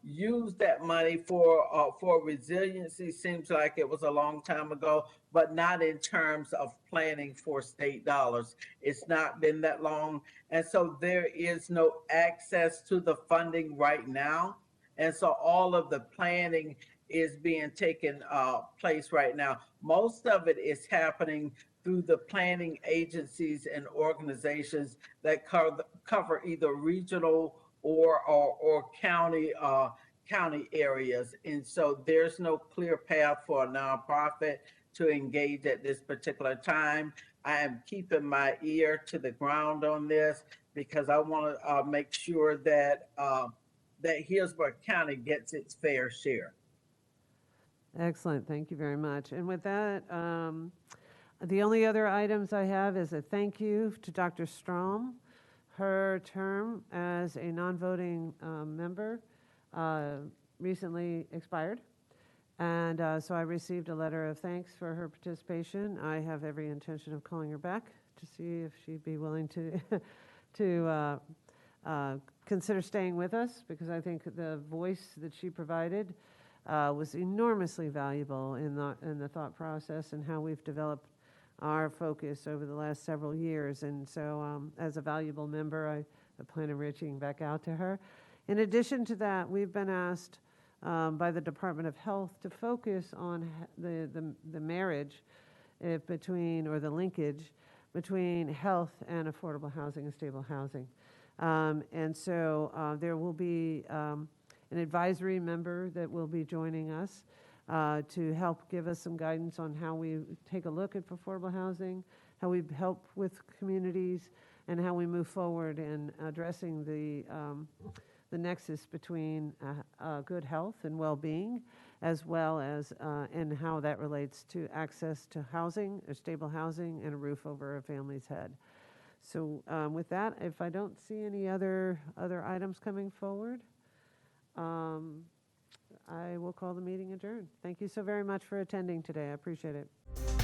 use that money for resiliency seems like it was a long time ago, but not in terms of planning for state dollars. It's not been that long. And so there is no access to the funding right now. And so all of the planning is being taken place right now. Most of it is happening through the planning agencies and organizations that cover either regional or county areas. And so there's no clear path for a nonprofit to engage at this particular time. I am keeping my ear to the ground on this because I want to make sure that that Hillsborough County gets its fair share. Excellent, thank you very much. And with that, the only other items I have is a thank you to Dr. Strom. Her term as a non-voting member recently expired. And so I received a letter of thanks for her participation. I have every intention of calling her back to see if she'd be willing to consider staying with us, because I think the voice that she provided was enormously valuable in the thought process and how we've developed our focus over the last several years. And so as a valuable member, I plan on reaching back out to her. In addition to that, we've been asked by the Department of Health to focus on the marriage between, or the linkage between health and affordable housing and stable housing. And so there will be an advisory member that will be joining us to help give us some guidance on how we take a look at affordable housing, how we help with communities, and how we move forward in addressing the nexus between good health and well-being, as well as and how that relates to access to housing, or stable housing, and a roof over a family's head. So with that, if I don't see any other items coming forward, I will call the meeting adjourned. Thank you so very much for attending today. I appreciate it.